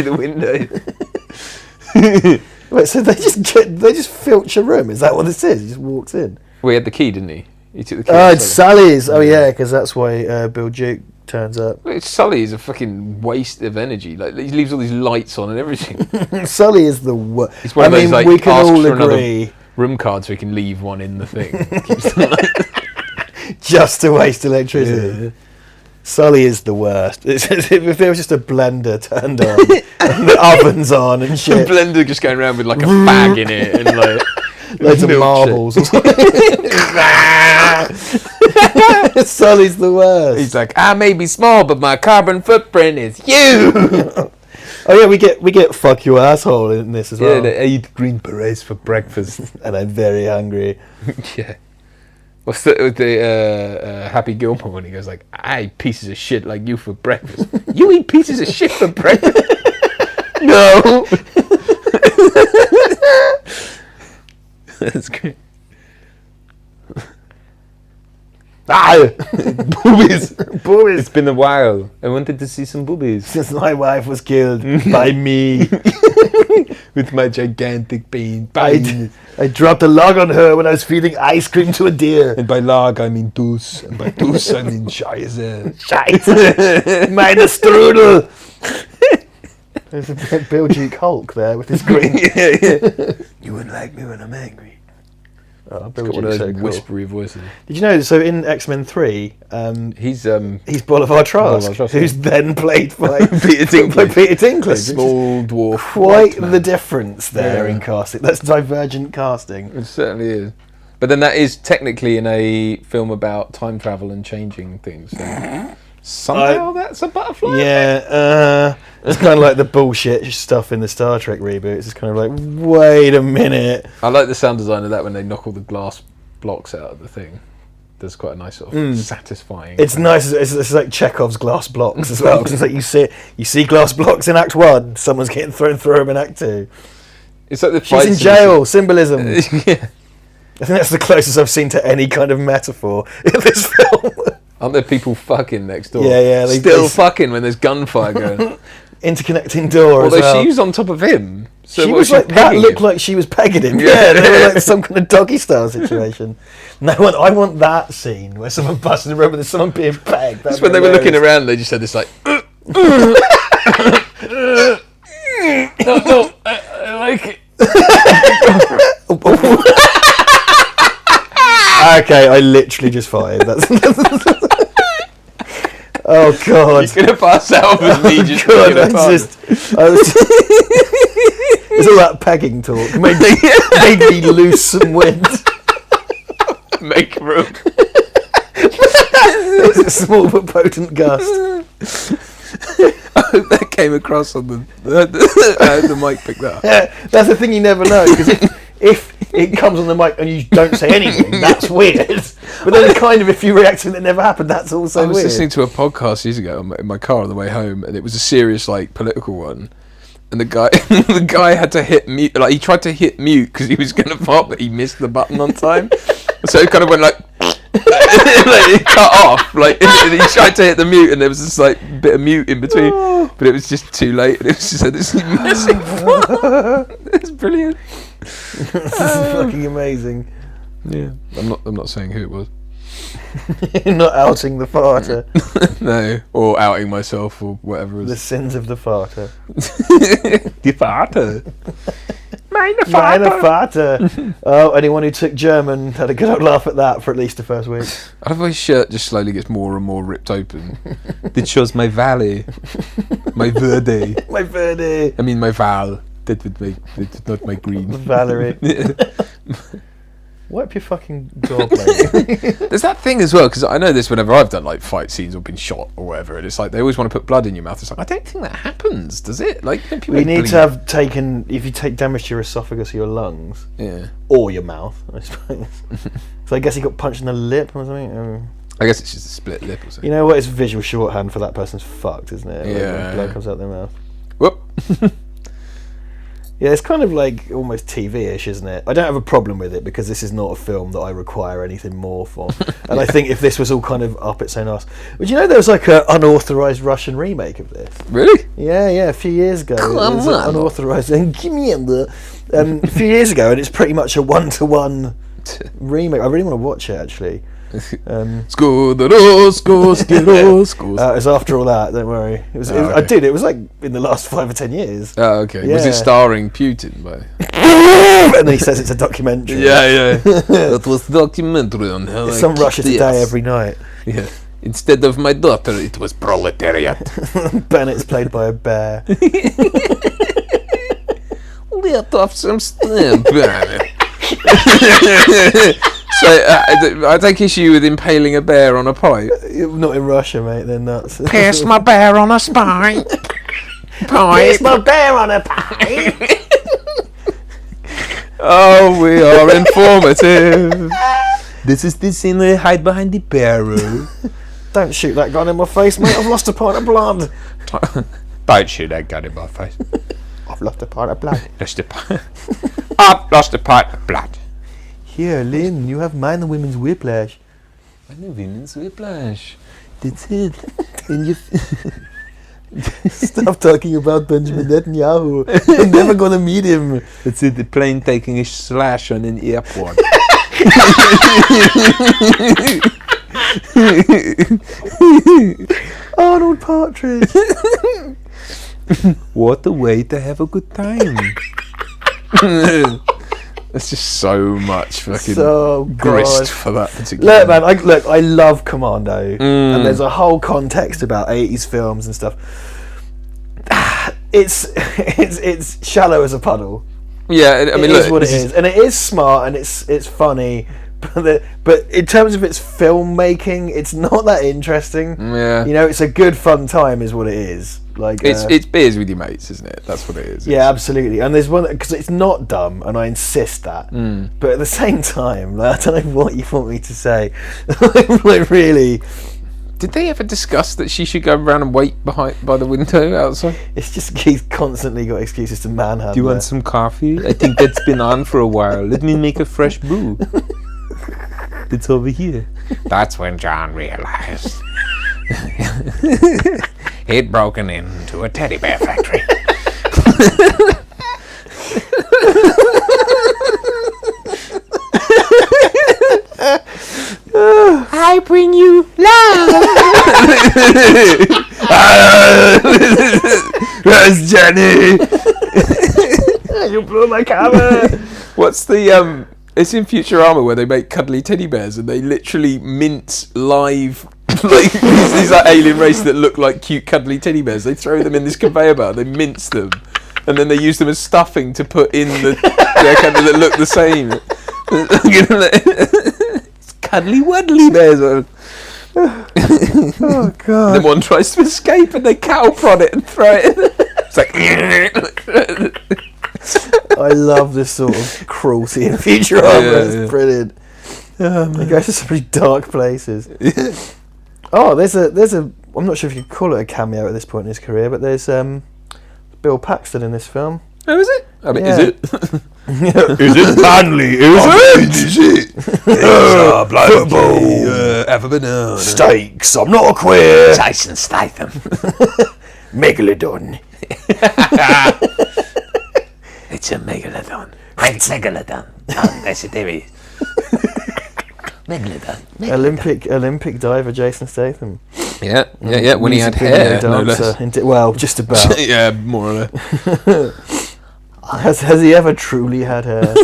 the window. Wait, so they just filch a room? Is that what this is? He just walks in. Well, he had the key, didn't he? He took the key. Oh, off it's Sully. Sully's. Oh yeah, because that's why Bill Duke turns up. Well, Sully is a fucking waste of energy. Like he leaves all these lights on and everything. Sully is the worst. It's one I of those, mean, like, we can asks all for another agree. room card so he can leave one in the thing. Just to waste electricity. Yeah. Sully is the worst. It's as if there was just a blender turned on and the oven's on and The shit. blender just going around with like a bag in it and like Loads of milkshake. marbles or something. Sully's the worst. He's like, I may be small, but my carbon footprint is huge. Oh yeah, we get fuck you asshole in this as well. Yeah, they eat green berets for breakfast. And I'm very hungry. Yeah. What's the Happy Gilmore when he goes like, I eat pieces of shit like you for breakfast. You eat pieces of shit for breakfast? No. That's great. Boobies. Boobies. It's been a while. I wanted to see some boobies. Since my wife was killed by me. With my gigantic bean. I dropped a log on her when I was feeding ice cream to a deer. And by log, I mean deuce. And by deuce, I mean scheiße. Scheiße. Meine Strudel. There's a Bill Duke Hulk there with his green. You wouldn't like me when I'm angry. Oh, He's Bill got one of Duke's those so cool. whispery voices. Did you know? So in X-Men 3, He's he's Bolivar Trask, Bolivar Trask, who's then played by Peter Dinklage. by Peter A Dinklage. small dwarf. Quite white man. the difference there Yeah. in casting. That's divergent casting. It certainly is. But then that is technically in a film about time travel and changing things. So somehow that's a butterfly. Yeah, it's kind of like the bullshit stuff in the Star Trek reboots. It's kind of like, wait a minute. I like the sound design of that when they knock all the glass blocks out of the thing. There's quite a nice sort of satisfying. It's nice. It's like Chekhov's glass blocks as well. 'Cause it's like you see glass blocks in Act 1. Someone's getting thrown through them in Act 2. It's like the She's fights in the- jail. Symbolism. Yeah. I think that's the closest I've seen to any kind of metaphor in this film. Aren't there people fucking next door? Yeah, yeah, Still fucking when there's gunfire going. interconnecting door Although as well. she was on top of him. So She what, was like, that pegging looked him? like she was pegging him. Yeah, they were like some kind of doggy style situation. No, I want that scene where someone busts in the room and there's someone being pegged. That's when they were looking around, they just had this like... no, I like it. Okay, I literally just fired. That's oh god! You're gonna pass out with me just God, picking apart. It's all that pegging talk. Made me lose some wind. Make room. It was a small but potent gust. I hope that came across on the mic picked that up. Yeah, that's the thing you never know, because if it comes on the mic and you don't say anything, that's weird. But then kind of if you react to it that never happened, that's also I was weird. listening to a podcast years ago in my car on the way home, and it was a serious like political one. And the guy had to hit mute. Like he tried to hit mute because he was going to fart, but he missed the button on time. So it kind of went like, like it cut off. Like and he tried to hit the mute, and there was this like bit of mute in between, but it was just too late. And it was just this massive fart. It's brilliant. This is fucking amazing. Yeah, I'm not saying who it was. You're not outing the farter. No, or outing myself or whatever. The sins of the farter. Die Vater. Meine Meine Vater. Oh, anyone who took German had a good old laugh at that for at least the first week. I love how his shirt just slowly gets more and more ripped open. It shows my valley. My verde. My Verde. I mean my val. That would not my green. Valerie. Wipe your fucking dog, mate. There's that thing as well, because I know this whenever I've done like fight scenes or been shot or whatever, and it's like they always want to put blood in your mouth. It's like, I don't think that happens, does it? Like people We don't need bleed. to have taken, if you take damage to your esophagus or your lungs, Yeah. or your mouth, I suppose. So I guess he got punched in the lip or something. I guess it's just a split lip or something. You know what? It's visual shorthand for that person's fucked, isn't it? Like, Yeah. when blood comes out their mouth. Whoop. Yeah, it's kind of like almost TV-ish, isn't it? I don't have a problem with it because this is not a film that I require anything more for. And I think if this was all kind of up its own arse... But you know there was like an unauthorised Russian remake of this? Really? Yeah, a few years ago. It was an unauthorised... a few years ago, and it's pretty much a one-to-one remake. I really want to watch it, actually. Skoderos. It's after all that, don't worry. It was like in the last 5 or 10 years. Oh, okay. Was it Yeah. starring Putin? By? And he says it's a documentary. Yeah. That was documentary on how It's on Russia Today every night. Yeah. Instead of my daughter, it was proletariat. Bennett's played by a bear. Let off some steam, Bennett. So I take issue with impaling a bear on a pipe. Not in Russia, mate. They're nuts. Pierce my bear on a spine. Pierce my bear on a pipe. Oh, we are informative. This is the scene they hide behind the barrel. Don't shoot that gun in my face, mate. I've lost a pint of blood. Don't shoot that gun in my face. I've lost a pint of blood. I've lost a pint of blood. Here, Lynn, you have mine the women's whiplash. Women's whiplash. That's it. And you stop talking about Benjamin Netanyahu. You're never gonna meet him. That's it. The plane taking a slash on an airport. Arnold Partridge. What a way to have a good time. That's just so much fucking grist God. for that particular. Look, man, I love Commando, and there's a whole context about 80s films and stuff. It's shallow as a puddle. Yeah, I mean, It look, is what it is, and it is smart and it's funny. But in terms of its filmmaking, it's not that interesting. Yeah, You know, it's a good fun time, is what it is. Like it's beers with your mates, isn't it? That's what it is. yeah, absolutely. And there's one because it's not dumb, and I insist that. But at the same time, like, I don't know what you want me to say. Like really, Did they ever discuss that she should go around and wait by the window outside? it's just he's constantly got excuses to manhandle. Do you want some coffee? I think that's been on for a while. Let me make a fresh brew. It's over here. That's when John realized He'd broken into a teddy bear factory. I bring you love. Where's Jenny? You blew my camera. What's the It's in Futurama where they make cuddly teddy bears and they literally mince live like these like alien race that look like cute cuddly teddy bears. They throw them in this conveyor belt, they mince them, and then they use them as stuffing to put in their kind of that look the same. It's cuddly wuddly bears. Oh god. Then one tries to escape and they cattle prod it and throw it in. It's like I love this sort of cruelty in Futurama. It's brilliant. It goes to some pretty dark places. Oh, there's a. I'm not sure if you could call it a cameo at this point in his career, but there's Bill Paxton in this film. Oh, is it? I mean, Yeah. is it? Is it manly? Is it? Football. Have a banana. Steaks. I'm not a queer. Tyson Statham. Megalodon. It's a megalodon. It's megalodon. Oh, that's it, there he is. Megalodon. Olympic diver Jason Statham. Yeah. When he had Music video hair, no dancer. less. Well, just about. Yeah, more or less. Has he ever truly had hair?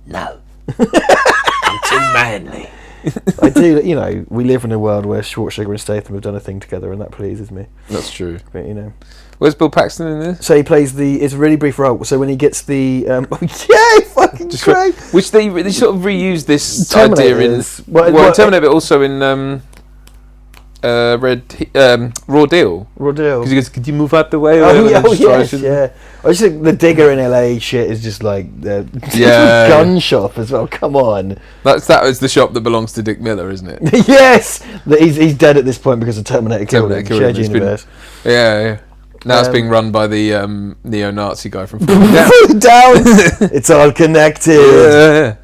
No. I'm too manly. I do. You know, we live in a world where Schwarzenegger and Statham have done a thing together, and that pleases me. That's true. But you know. Where's Bill Paxton in this? So he plays it's a really brief role. So when he gets the fucking great. Which they sort of reused this Terminator idea in is- well, Terminator, but also in Raw Deal. Raw Deal. Because he goes, "Could you move out the way?" Yes, yeah. I just think the digger in LA shit is just like the gun shop as well. Come on. That was the shop that belongs to Dick Miller, isn't it? Yes, he's dead at this point because of Terminator killed him. Shared It's been- universe. Yeah. Now it's being run by the neo-Nazi guy from Falling Down. Falling Down. It's all connected. Yeah.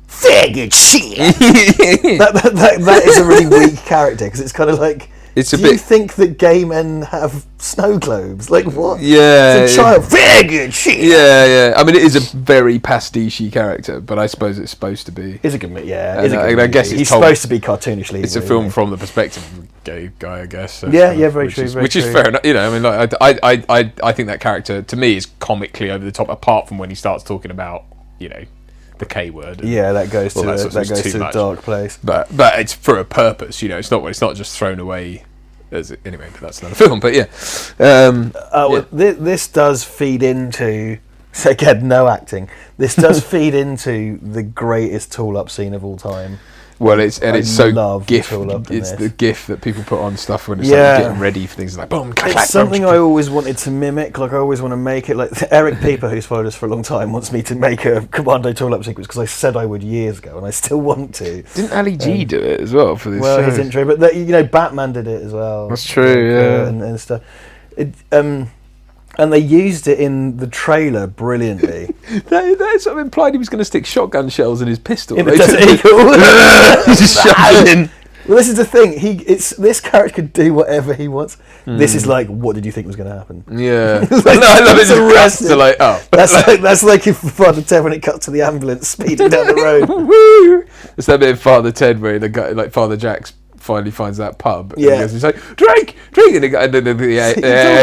Faggot shit. that is a really weak character because it's kind of like. It's a do bit. you think that gay men have snow globes? Like what? Yeah. It's a child. Faggot shit. Yeah. I mean, it is a very pastiche character, but I suppose it's supposed to be. Is a good movie, yeah. And I guess he's it's told- supposed to be cartoonishly. It's a film from the perspective of a gay guy, I guess. So Yeah, very true. Which is fair enough. You know, I mean, like, I think that character to me is comically over the top. Apart from when he starts talking about, you know, the K word. And Yeah, that goes all to that sort of that stuff's goes too to a much. dark place. But it's for a purpose. You know, it's not just thrown away. Anyway, but that's another film. But yeah, Well, this does feed into. So again, no acting. This does feed into the greatest tool-up scene of all time. well, it's so love the gif. tool-up in It's this. the gif that people put on stuff when it's Yeah. like getting ready for things like boom, clack, It's clack, something boom. I always wanted to mimic. Like I always want to make it. Like Eric Pieper, who's followed us for a long time, wants me to make a Commando tool-up sequence because I said I would years ago, and I still want to. Didn't Ali G do it as well for this? Well, show? his intro, but you know, Batman did it as well. That's true, yeah. and stuff. And they used it in the trailer brilliantly. That sort of implied he was going to stick shotgun shells in his pistol. In the They Desert just- Eagle. He just shoved it in. Well, this is the thing. This character could do whatever he wants. This is like, what did you think was going to happen? Yeah. Like, No, I love it. it's Just cuts arrested. to like, oh. That's like if Father Ted when it cuts to the ambulance speeding down the road. Woo! It's that bit of Father Ted where the guy, like Father Jack's, finally finds that pub. Yeah. And he's like, drink! And the AA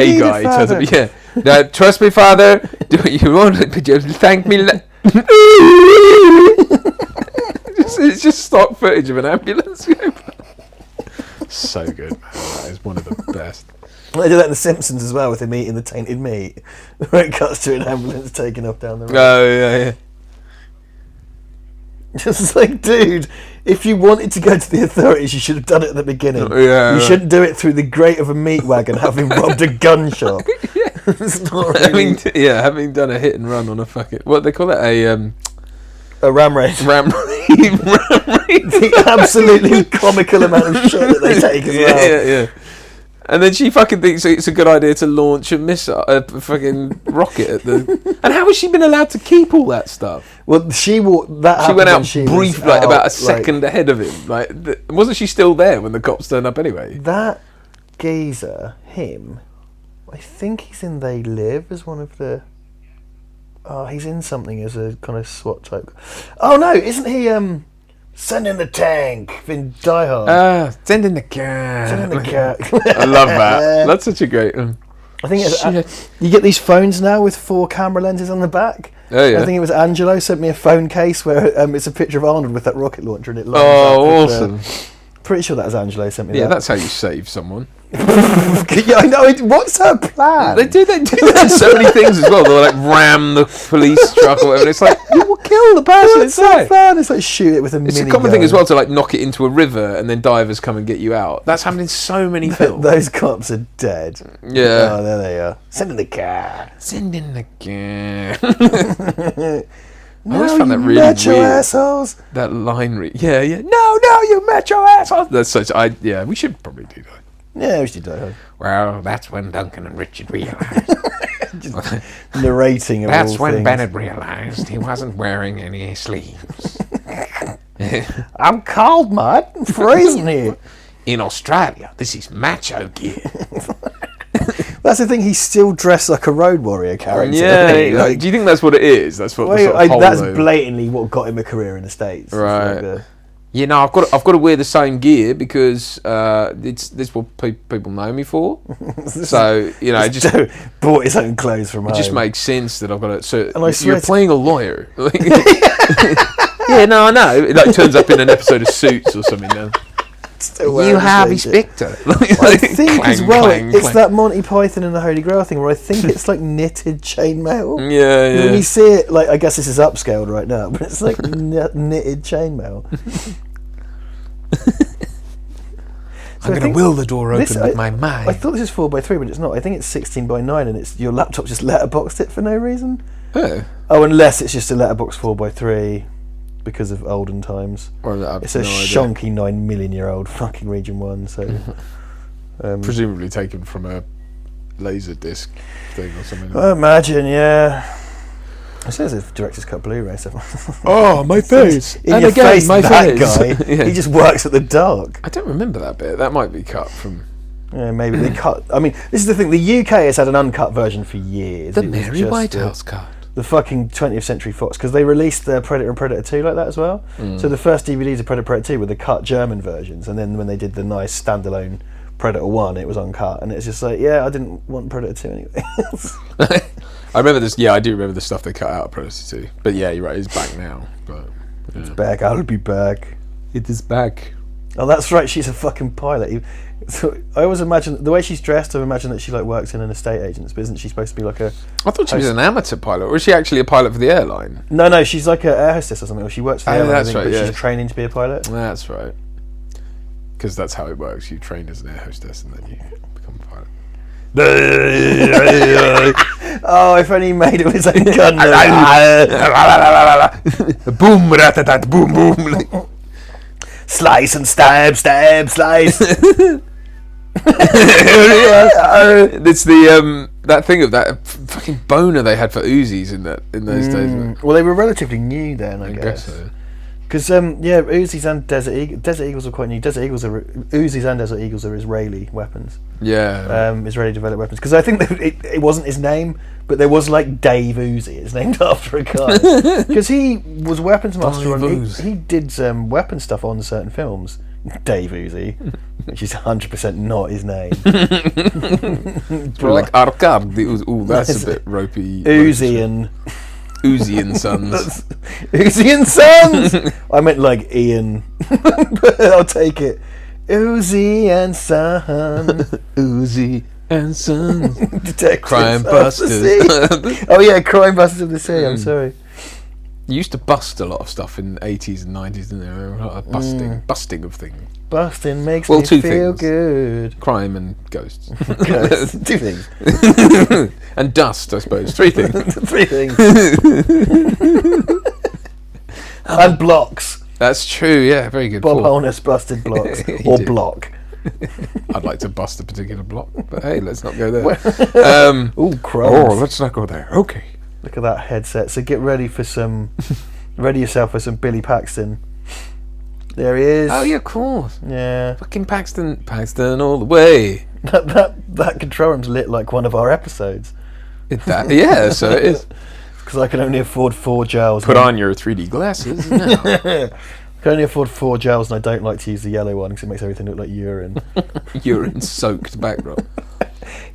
need it, guy turns up. Father. Yeah. Now, trust me, Father. Do what you want, but you thank me. It's just stock footage of an ambulance. So good, man. That is one of the best. They do that in The Simpsons as well with him eating the tainted meat, where it cuts to an ambulance taking off down the road. Oh, yeah. Just like, dude, if you wanted to go to the authorities, you should have done it at the beginning. Yeah. You shouldn't do it through the grate of a meat wagon having robbed a gun shop. It's not really Having done a hit and run on a fucking, what they call that, a ram raid. ram raid. The absolutely comical amount of shit that they take as well. Yeah. And then she fucking thinks it's a good idea to launch a missile, a fucking rocket at the. And how has she been allowed to keep all that stuff? Well, she went out brief, like about a second ahead of him. Like, wasn't she still there when the cops turned up anyway? That geezer, him, I think he's in They Live as one of the... Oh, he's in something as a kind of SWAT type. Oh no, isn't he Send in the Tank in Die Hard? Send in the car. Send in the car. I love that. That's such a great... I think you get these phones now with 4 camera lenses on the back. Oh yeah. I think it was Angelo sent me a phone case where it's a picture of Arnold with that rocket launcher and it lines Oh, up awesome. with, pretty sure that was Angelo sent me that. Yeah, that's how you save someone. Yeah, I know. What's her plan? They do that in so many things as well. They'll like ram the police truck or whatever. It's like, you will kill the person What's her inside. plan? It's like shoot it with a It's mini a common thing gun. as well to like knock it into a river and then divers come and get you out. That's happened in so many films. Those cops are dead. Yeah. Oh, there they are. Send in the car. Send in the car. I No, always found that you really macho weird. assholes. That line yeah. No, you metro assholes. That's such. Yeah, we should probably do that. Yeah, we should do that. Well, that's when Duncan and Richard realised. Narrating of That's all when things. Bennett realised he wasn't wearing any sleeves. I'm cold, mate. I'm freezing here. In Australia, this is macho gear. That's the thing. He's still dressed like a road warrior character. Yeah. isn't he? Like, Do you think that's what it is? That's what. well, the sort of that's hollow- blatantly what got him a career in the States. It's Right. like the- You know, I've got to wear the same gear because it's what people know me for. So you know, it just bought his own clothes from home. just makes sense that I've got to. So And I swear you're to- playing a lawyer. Yeah, no, I know. It like turns up in an episode of Suits or something. Now. Still wearing the Harvey same shit. Specter. I think as Clang, well, clang, it's clang. that Monty Python and the Holy Grail thing where I think it's like knitted chainmail. Yeah, When you yeah. see it, like I guess this is upscaled right now, but it's like knitted chainmail. I'm going to will the door open with my mind. I thought this is 4x3, but it's not. I think it's 16:9, and it's your laptop just letterboxed it for no reason. Oh. Oh, unless it's just a letterbox 4x3 because of olden times. Well, I have It's a no idea. shonky 9 million year old fucking Region 1, so... Presumably taken from a laser disc thing or something. I imagine, yeah. It says it's Director's Cut Blu-ray stuff. Oh, my face! In And your again, face, my that face. guy. Yeah. He just works at the dark. I don't remember that bit. That might be cut from Yeah, maybe they cut... I mean, this is the thing. The UK has had an uncut version for years. the It was Mary just, Whitehouse cut. the fucking 20th Century Fox, because they released Predator and Predator 2 like that as well. So the first DVDs of Predator Predator 2 were the cut German versions, and then when they did the nice standalone Predator 1, it was uncut, and it's just like, yeah, I didn't want Predator 2 anyway. I remember this. Yeah, I do remember the stuff they cut out of Predator 2. But yeah, you're right. It's back now. But yeah. Back, I'll be back. It is back. Oh, that's right, she's a fucking pilot. So I always imagine, the way she's dressed, I imagine that she like works in an estate agent's, but isn't she supposed to be like a... I thought she was an amateur pilot, or is she actually a pilot for the airline? No, she's like an air hostess or something, or she works for the Oh, airline, I that's think, right, but yeah. she's training to be a pilot. That's right. Because that's how it works. You train as an air hostess and then you become a pilot. Oh, if only he made it his own gun. Boom, ratatat, boom, boom. Slice and stab, slice. It's the that thing of that fucking boner they had for Uzis in those days. Well, they were relatively new then, I I guess. guess so. Because yeah, Uzis and Desert Eagles are quite new. Uzis and Desert Eagles are Israeli weapons. Yeah. Israeli developed weapons. Because I think that it wasn't his name, but there was like Dave Uzi. It's named after a guy. Because he was weapons master Dave on. Uzi. He did weapon stuff on certain films. Dave Uzi, which is 100% not his name. Like Arcad. Ooh, that's a bit ropey. Uzi and Uzi and Sons. Uzi and Sons. I meant like Ian. But I'll take it. Uzi and Son. Uzi and Sons. Detectives Crime of the Busters. sea. Oh yeah, Crime Busters of the Sea. I'm sorry. You used to bust a lot of stuff in the 80s and 90s, didn't there? A lot of busting of things. Busting makes Well, me two feel things. good. Crime and ghosts. Ghosts. Two things. And dust, I suppose. Three things. Three things. And blocks. That's true, yeah. Very good. Bob Paul. Holness busted blocks. He Or did. block. I'd like to bust a particular block, but hey, let's not go there. Ooh, crumbs. Oh, let's not go there. Okay. Look at that headset. So get ready for some... ready yourself for some Billy Paxton. There he is. Oh, yeah, of course. Yeah. Fucking Paxton all the way. That control room's lit like one of our episodes. Yeah, so it is. Because I can only afford 4 gels. Put on your 3D glasses now. I can only afford 4 gels, and I don't like to use the yellow one because it makes everything look like urine. Urine-soaked backdrop.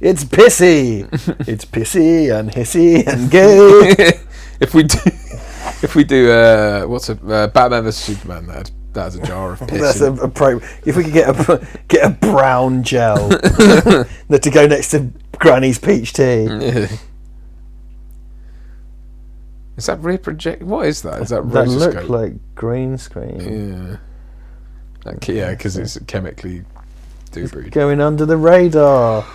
It's pissy. It's pissy and hissy and gay. If we do Batman vs Superman, that's a jar of piss. That's if we could get a brown gel that to go next to Granny's peach tea. Yeah. Is that rear project? What is that? Is that That rotoscope? look like green screen. Yeah, because it's chemically doobried. Going under the radar.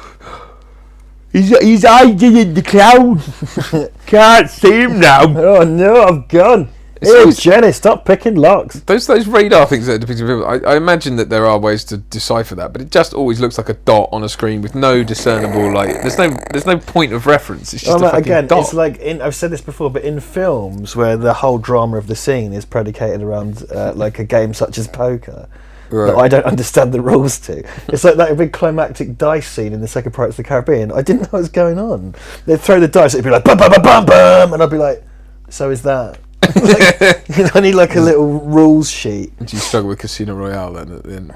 He's hiding in the clouds. Can't see him now. Oh no, I've gone. It's Hey always- Jenny, stop picking locks. Those radar things that are depicted in film, I imagine that there are ways to decipher that, but it just always looks like a dot on a screen with no discernible, like, there's no point of reference. It's just a fucking again, dot. it's like I've said this before, but in films where the whole drama of the scene is predicated around like a game such as poker, that I don't understand the rules to. It's like that big climactic dice scene in the second Pirates of the Caribbean. I didn't know what was going on. They'd throw the dice, it'd be like bum bum bum bum bum, and I'd be like, so is that? Like, I need like a little rules sheet. Do you struggle with Casino Royale then at the end?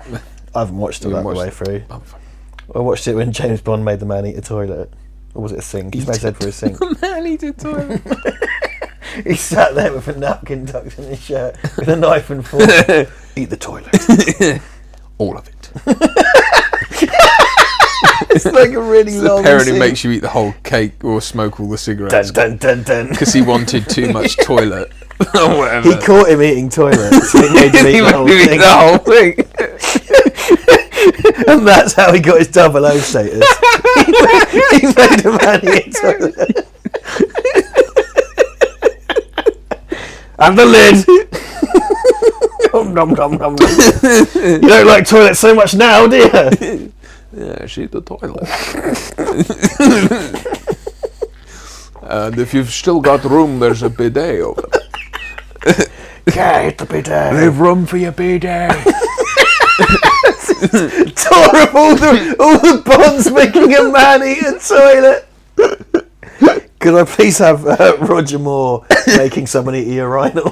I haven't watched it You that haven't way watched through. Oh, fuck. I watched it when James Bond made the man eat a toilet. Or was it a sink? He made his head for a sink. Man, he did toilet. He sat there with a napkin tucked in his shirt with a knife and fork. Eat the toilet. All of it. It's like a really The long parent who scene. makes you eat the whole cake or smoke all the cigarettes Dun, dun, dun, dun. because he wanted too much toilet or whatever. He caught him eating toilets, so he made him eat He the whole made thing. the whole thing. And that's how he got his 007 status. He made a man eat a toilet. And the lid. Nom, nom, nom, nom, nom. You don't like toilets so much now, do you? Yeah, she's the toilet. And if you've still got room, there's a bidet over there. Get the bidet. Leave room for your bidet. Tore up all the bonds making a man eat a toilet. Could I please have Roger Moore making someone eat a urinal?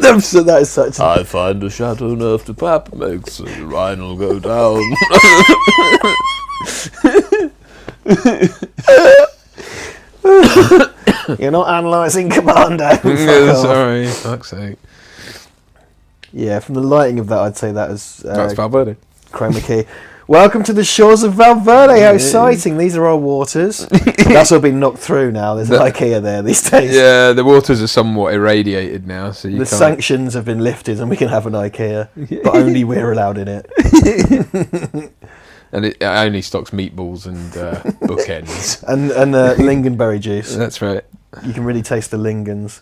That is such a... I find a shadow enough to pap makes the urinal go down. You're not analysing Commando. Fuck Yeah, off. sorry, fuck's sake. Yeah, from the lighting of that, I'd say that is That's Val Verde. chroma key. Welcome to the shores of Val Verde. How exciting! These are our waters. That's all been knocked through now. There's an IKEA there these days. Yeah, the waters are somewhat irradiated now, so you The can't. sanctions have been lifted, and we can have an IKEA, but only we're allowed in it. And it only stocks meatballs and bookends. And lingonberry juice. That's right, You can really taste the lingons,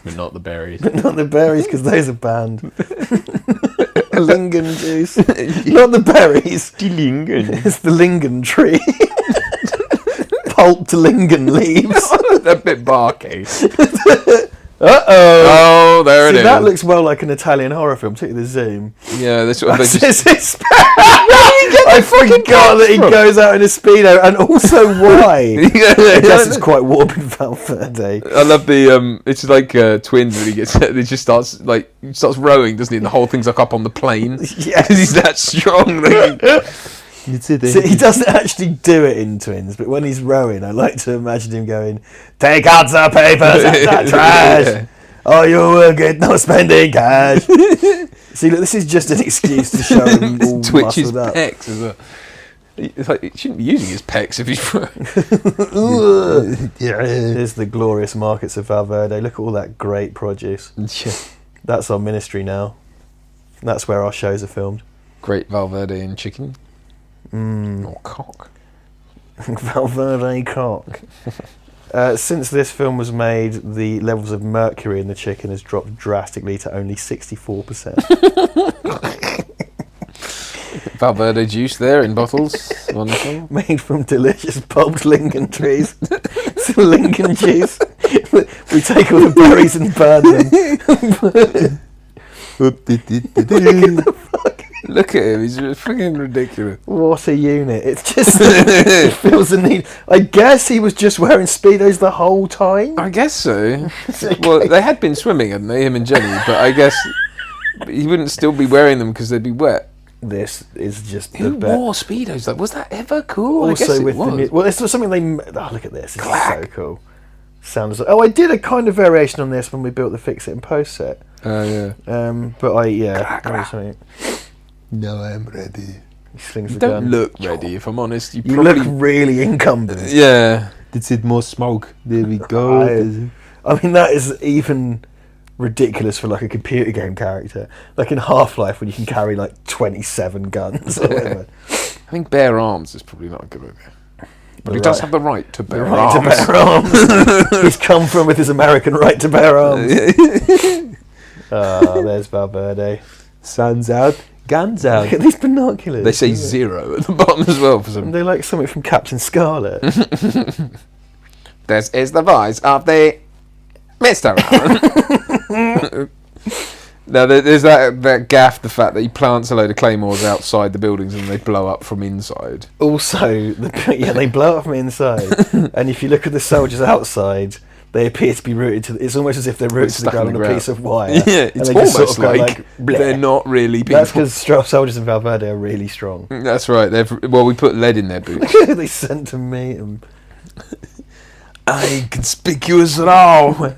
but not the berries. but not the berries because those are banned. Lingon juice, not the berries. The lingon. It's the lingon tree. Pulped lingon leaves. A bit barky. Uh-oh. Oh, there it See, is. that looks well like an Italian horror film, particularly the zoom. Yeah, this one. I forgot that he goes out in a Speedo, and also why. I guess it's quite warm in Val Verde. I love the it's like twins when he just starts rowing, doesn't he? And the whole thing's like up on the plane because Yes. he's that strong. So he doesn't actually do it in Twins, but when he's rowing, I like to imagine him going, "Take out the papers and the trash, Yeah. or you will get no spending cash." See, look, this is just an excuse to show him all Twitch his muscled up. pecs as well. It's like he shouldn't be using his pecs if he's rowing. Here's the glorious markets of Val Verde. Look at all that great produce. That's our ministry now. That's where our shows are filmed. Great Val Verde and chicken. Or cock. Val Verde cock. Since this film was made, the levels of mercury in the chicken has dropped drastically to only 64%. Val Verde juice there in bottles. Wonderful. Made from delicious pulped lingon trees. Some lingon juice We take all the berries and burn them. Look at him, he's freaking ridiculous. What a unit. It's just, it feels the need. I guess he was just wearing Speedos the whole time. I guess so. Well, they had been swimming, hadn't they, him and Jenny, but I guess he wouldn't still be wearing them because they'd be wet. This is just Who the best. wore Speedos? Like, was that ever cool? I Also guess it with was. well, it's something they. Oh, look at this! This is so cool. Sounds. Oh, I did a kind of variation on this when we built the Fix It and Post set. Oh, yeah. But I No, I'm ready. He slings You the don't gun. look ready, if I'm honest. You You probably... look really incumbent. Yeah. This is more smoke. There we go. I mean, that is even ridiculous for like a computer game character. Like in Half-Life, when you can carry like 27 guns or whatever. I think bare arms is probably not a good idea. But he does have the right to bear Right arms. to bear arms. He's come from with his American right to bear arms. There's Val Verde. Sun's out, guns out. Look at these binoculars. They say 0 at the bottom as well for some. They're like something from Captain Scarlet. This is the voice of the Mr. Allen. Now, there's that gaff, the fact that he plants a load of claymores outside the buildings and they blow up from inside. Also, they blow up from inside. And if you look at the soldiers outside, they appear to be rooted to. It's almost as if they're rooted to the ground on a piece of wire. Yeah, it's and they almost just sort of like bleh. they're not really people. That's because soldiers in Val Verde are really strong. That's right. We put lead in their boots. They sent to meet them. I ain't conspicuous at all.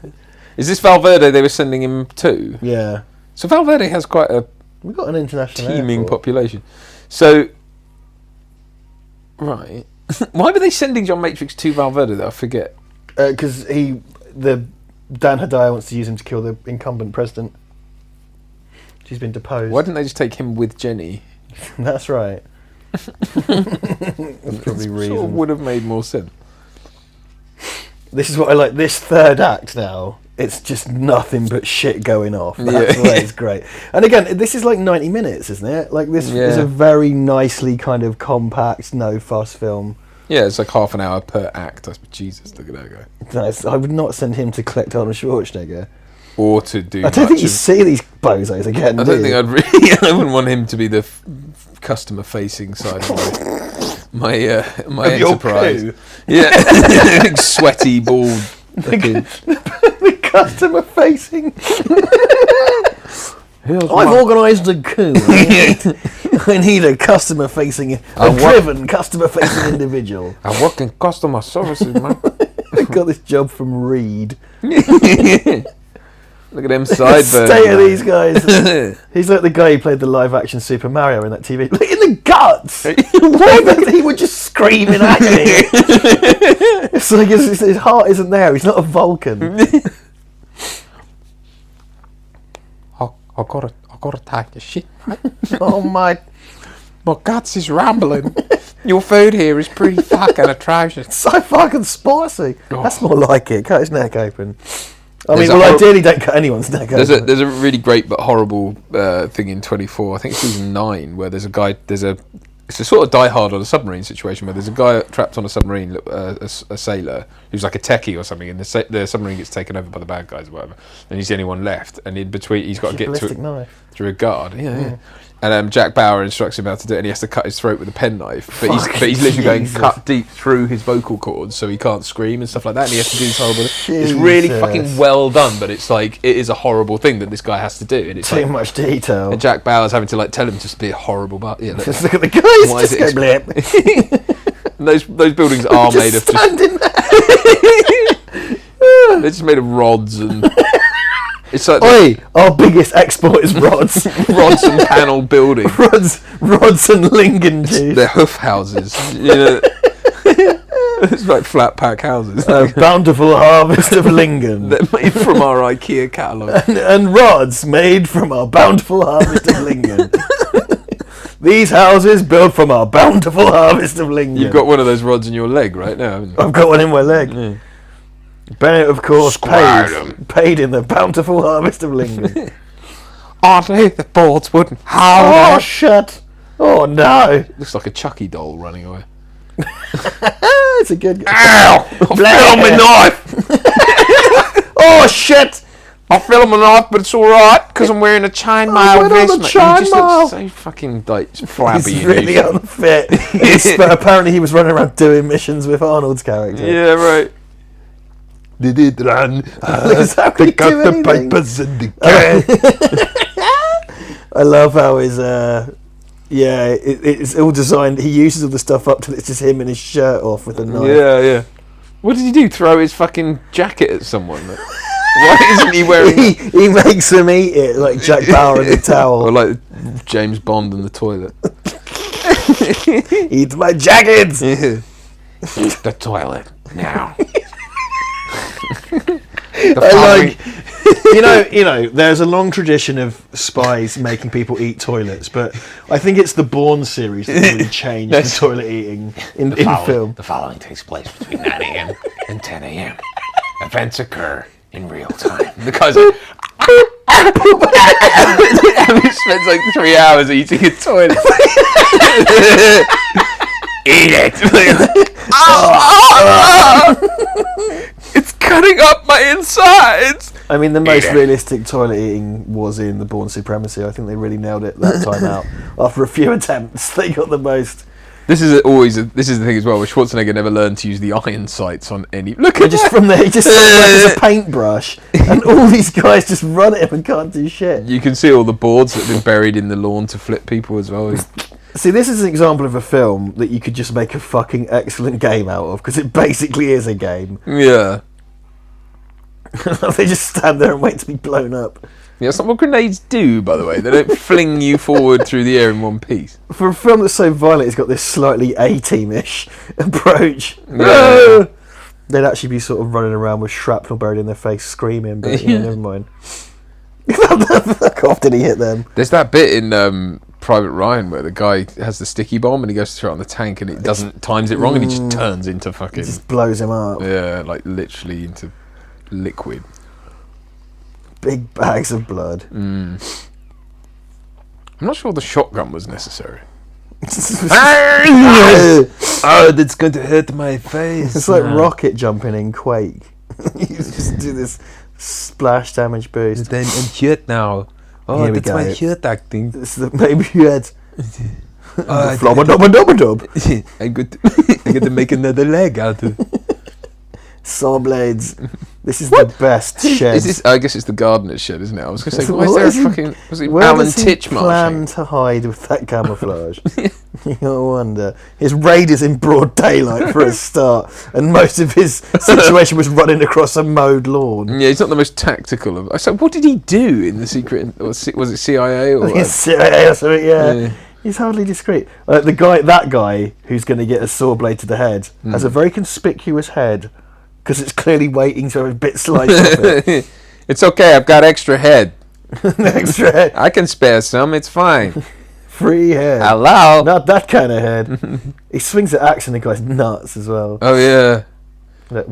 Is this Val Verde they were sending him to? Yeah. So Val Verde has quite a We've got an international teeming airport. population. So, right. Why were they sending John Matrix to Val Verde though? I forget. Because Dan Hedaya wants to use him to kill the incumbent president. She's been deposed. Why didn't they just take him with Jenny? That's right. That's probably reason. Sort of would have made more sense. This is what I like. This third act now, it's just nothing but shit going off. That's why it's great. And again, this is like 90 minutes, isn't it? Like this is a very nicely kind of compact, no fuss film. Yeah, it's like half an hour per act. Jesus, look at that guy. Nice. I would not send him to collect Arnold Schwarzenegger. Or to do. I don't think you see these bozos again. I don't think I'd really. I wouldn't want him to be the customer-facing side of my enterprise. Your coup. Yeah, big sweaty, bald. The customer-facing. I've organised a coup. I need a customer-facing, driven customer-facing individual. I work in customer services, man. I got this job from Reed. Look at them sideburns. State of these guys. He's like the guy who played the live-action Super Mario in that TV. Look in the guts. Why he would just scream in agony? It's like his heart isn't there. He's not a Vulcan. I gotta take a shit. Oh my guts is rumbling. Your food here is pretty fucking atrocious. so fucking spicy. That's more like it. Cut his neck open. I There's mean, a ideally don't cut anyone's neck open. There's a really great but horrible thing in 24. I think it's season 9 where there's a guy. It's a sort of Die Hard on a submarine situation where there's a guy trapped on a submarine, a sailor who's like a techie or something, and the submarine gets taken over by the bad guys or whatever, and he's the only one left. And in between, he's got to get ballistic knife. through a guard. Yeah. And Jack Bauer instructs him how to do it, and he has to cut his throat with a penknife. But he's literally going cut deep through his vocal cords, so he can't scream and stuff like that. And he has to do this horrible. It's really fucking well done, but it's like it is a horrible thing that this guy has to do. And it's Too like, much detail. and Jack Bauer's having to like tell him just to be a horrible. Just look at the guys. Why Just is go it blip. those buildings are made of standing there. they're just made of rods and it's like Oi, our biggest export is rods. rods and panel building. rods and Lingen juice. They're hoof houses. You know, it's like flat pack houses. A bountiful harvest of Lingen. They're made from our IKEA catalogue. and rods made from our bountiful harvest of Lingen. These houses built from our bountiful harvest of Lingen. You've got one of those rods in your leg right now, haven't you? I've got one in my leg. Yeah. Bennett, of course, Squirtum. paid in the bountiful harvest of Lingen. Oddly, the boards wouldn't Oh, hold. shut. Oh, no. Looks like a Chucky doll running away. It's a good... Ow! Blame Fell on my knife! Oh shit! I'll film him off, but it's alright, because I'm wearing a chainmail vest. the Mate. He just chainmail. looks so fucking, like, flabby. He's really unfit. But apparently he was running around doing missions with Arnold's character. Yeah, right. Did it run? Exactly. Pick up the papers in the can. I love how his it's all designed. He uses all the stuff up till it's just him and his shirt off with a knife. Yeah. What did he do? Throw his fucking jacket at someone? Why isn't he wearing... He makes them eat it like Jack Bauer in the towel. Or like James Bond in the toilet. Eat my jackets. Eat the toilet now. You know, there's a long tradition of spies making people eat toilets, but I think it's the Bourne series that really changed the toilet eating in film. The following takes place between 9 a.m. and 10 a.m. Events occur in real time. The guy's like... and he spends like 3 hours eating a toilet. Eat it! It's cutting up my insides! I mean, the most realistic toilet eating was in the Bourne Supremacy. I think they really nailed it that time out. After a few attempts, they got the most. This is the thing as well, where Schwarzenegger never learned to use the iron sights on any... Look at Just from there, he just like there's a paintbrush, and all these guys just run at him and can't do shit. You can see all the boards that have been buried in the lawn to flip people as well. See, this is an example of a film that you could just make a fucking excellent game out of, because it basically is a game. Yeah. They just stand there and wait to be blown up. Yeah, that's not what grenades do, by the way. They don't fling you forward through the air in one piece. For a film that's so violent, it's got this slightly A-team-ish approach. Yeah. They'd actually be sort of running around with shrapnel buried in their face, screaming, but yeah, never mind. Fuck off, did he hit them? There's that bit in Private Ryan where the guy has the sticky bomb and he goes to throw it on the tank and it doesn't times it wrong and he just turns into fucking... It just blows him up. Yeah, like literally into liquid. Big bags of blood. I'm not sure the shotgun was necessary. Oh, that's going to hurt my face. It's like rocket jumping in Quake. You just do this splash damage boost. I'm hurt now. Oh, Here we that's go. my hurt acting. This is the, maybe you had Flubba-dubba-dubba-dub. I got to make another leg out of it. saw blades. This is the best shed. Is this, I guess it's the gardener's shed, isn't it? I was going to say, why is there a fucking... Was it Where Alan does he Titchmarsh? plan to hide with that camouflage? You wonder. His raid is in broad daylight for a start, and most of his situation was running across a mowed lawn. Yeah, he's not the most tactical of... So what did he do in the secret... Or was it CIA? Or He's CIA or something, yeah. He's hardly discreet. That guy who's going to get a saw blade to the head has a very conspicuous head because it's clearly waiting to have a bit sliced off it. It's okay, I've got extra head. Extra head. I can spare some, it's fine. Free head. Hello? Not that kind of head. He swings at axe and the guy's nuts as well. Oh, yeah. Like,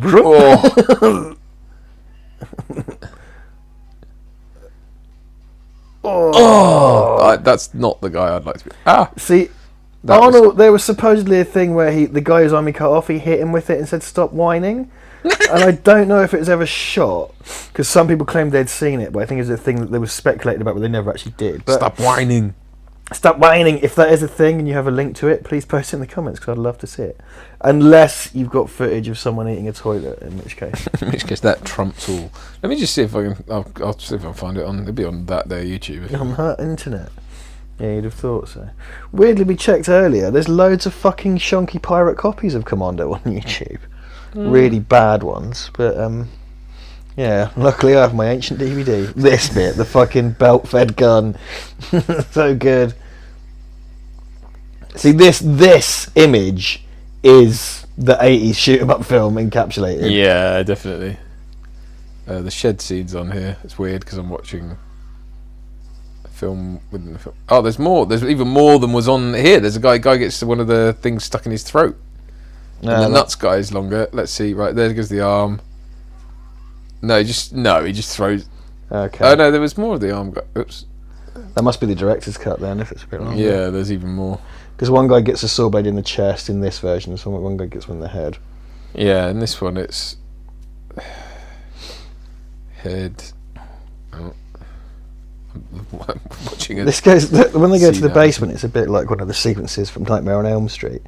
That's not the guy I'd like to be. See, That Arnold, there was supposedly a thing where the guy whose arm he cut off, he hit him with it and said, "Stop whining." And I don't know if it was ever shot, because some people claimed they'd seen it, but I think it's a thing that they were speculated about, but they never actually did. But Stop whining. Stop whining. If that is a thing and you have a link to it, please post it in the comments, because I'd love to see it. Unless you've got footage of someone eating a toilet, in which case. In which case, that trumps all. Let me just see if I can... I'll see if I can find it on... It'll be on that there YouTube. On that internet. Yeah, you'd have thought so. Weirdly, we checked earlier, there's loads of fucking shonky pirate copies of Commando on YouTube. Really bad ones, but yeah, luckily I have my ancient DVD. This bit, the fucking belt-fed gun. So good. See, this image is the 80s shoot-em-up film encapsulated. Yeah, definitely. The shed scene's on here. It's weird because I'm watching a film within the film. Oh, there's more. There's even more than was on here. There's a guy gets one of the things stuck in his throat. And the nuts guy is longer. Let's see. Right, there goes the arm. No, he just throws. Okay. Oh no, there was more of the arm guy. Oops. That must be the director's cut then, if it's a bit longer. Yeah, there's even more. Because one guy gets a saw blade in the chest in this version, and one guy gets one in the head. Yeah, in this one it's head. Oh. I'm watching it. This goes when they go to the Scene basement. It's a bit like one of the sequences from Nightmare on Elm Street.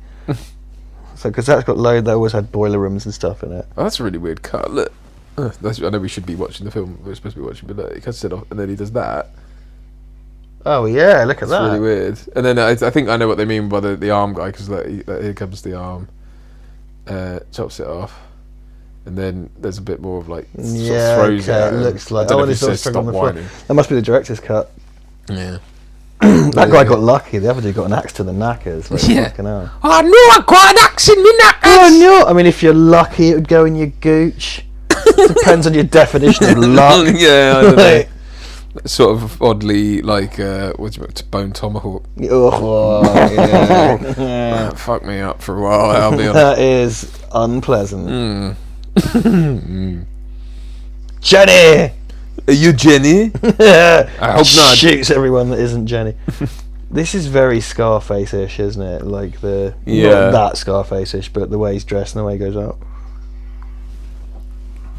So because that's got load, they always had boiler rooms and stuff in it. Oh, that's a really weird cut. Look, I know we should be watching the film. We're supposed to be watching, but look, he cuts it off, and then he does that. Oh yeah, look at That's that. really weird. And then I think I know what they mean by the arm guy, because here comes the arm. Chops it off, and then there's a bit more of like sort of throws okay, it. it looks like. I don't know if he it's sort of says stuck stop on the floor. whining. That must be the director's cut. Yeah. That guy got lucky. The other dude got an axe to the knackers. Like, Yeah. fucking hell. I knew I got an axe in me knackers. Oh no! I mean, if you're lucky, it would go in your gooch. Depends on your definition of luck. Yeah, I don't know. Sort of oddly like bone tomahawk. Oh, yeah. Fuck me up for a while. I'll be honest. That is unpleasant. Mm. Jenny! Are you Jenny? I hope not. Shoots everyone that isn't Jenny. This is very Scarface-ish, isn't it? Like not that Scarface-ish, but the way he's dressed and the way he goes up.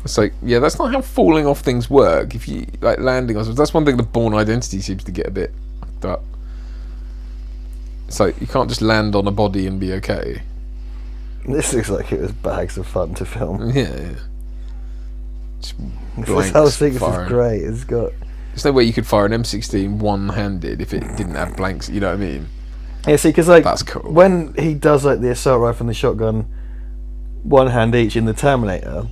It's like, yeah, that's not how falling off things work. If you like landing on something, that's one thing the Bourne Identity seems to get a bit fucked up. It's like you can't just land on a body and be okay. This looks like it was bags of fun to film. Yeah. This whole sequence is great. It's got. There's no way you could fire an M16 one-handed if it didn't have blanks. You know what I mean? Yeah, see, because like That's cool. when he does like the assault rifle and the shotgun, one hand each in the Terminator.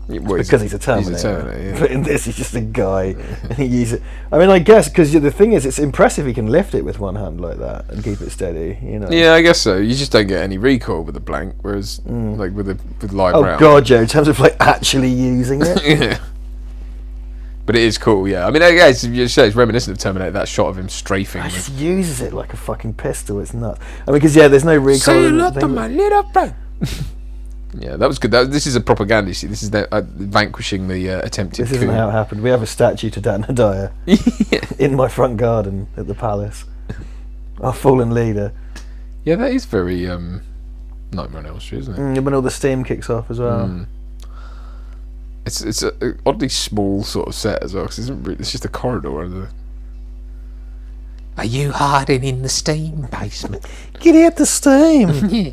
Well, Because he's a Terminator. He's a Terminator, yeah. But in this, he's just a guy, and he uses it. I mean, I guess because the thing is, it's impressive he can lift it with one hand like that and keep it steady. You know. Yeah, I guess so. You just don't get any recoil with a blank, whereas like with live Oh round. god, Joe! In terms of like actually using it. Yeah. But it is cool, yeah. I mean, I guess you say it's reminiscent of Terminator. That shot of him strafing. He just uses it like a fucking pistol. It's nuts. I mean, because there's no recoil. Say in hello the to thing, my little friend. Yeah, that was good. This is a propaganda. You see, this is vanquishing the attempted This isn't coup. how it happened. We have a statue to Dan Hedaya in my front garden at the palace. Our fallen leader. Yeah, that is very Nightmare on Elm Street, isn't it? When all the steam kicks off as well. It's a oddly small sort of set as well, because it's just a corridor. Under Are you hiding in the steam basement? Get out the steam. Yeah.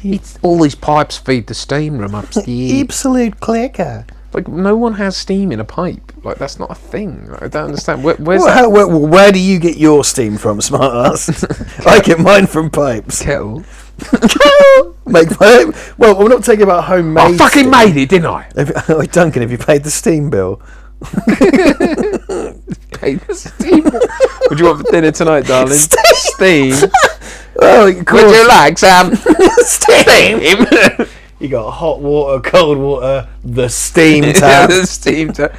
It's all these pipes feed the steam room upstairs. Absolute clicker. like, no one has steam in a pipe. Like, that's not a thing. Like, I don't understand. Where's Well, where do you get your steam from, smartass? I get mine from pipes. kettle? Make pipe. Well, we're not talking about homemade. I fucking steam. made it, didn't I? Oh, Duncan, have you paid the steam bill? Pay the steam. What do you want for dinner tonight, darling? Steam. Oh, of Would course. you like some steam? You got hot water, cold water, the steam Yeah, tap. the steam tap.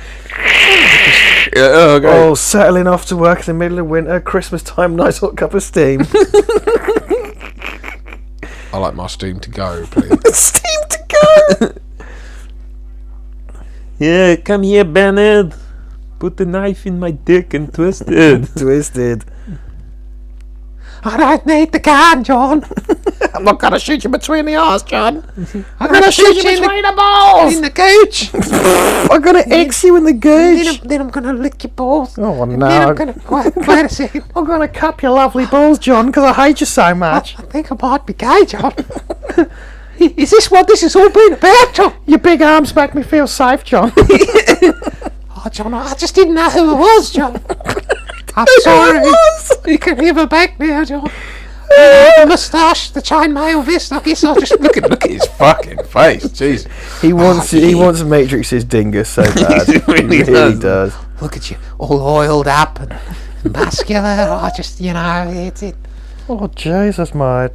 Oh, great. Oh, settling off to work in the middle of winter, Christmas time, nice hot cup of steam. I like my steam to go, please. Steam to go! Yeah, come here, Bernard. Put the knife in my dick and twist it. Twisted. I don't need the gun, John. I'm not gonna shoot you between the eyes, John. I'm gonna shoot you between the balls. In the gooch. I'm gonna X you in the gooch. Then I'm gonna lick your balls. Oh, And no. then I'm gonna wait a second. I'm gonna cup your lovely balls, John, because I hate you so much. I think I might be gay, John. Is this what this has all been about, John? Your big arms make me feel safe, John. Oh, John, I just didn't know who it was, John. I'm sorry. You can have her back now, John. The moustache, the chainmail vest. I guess I'll just Look at his fucking face. Jeez. He wants Matrix's dingus so bad. He really does. look at you, all oiled up and muscular. I just, it's it. Oh, Jesus, mate.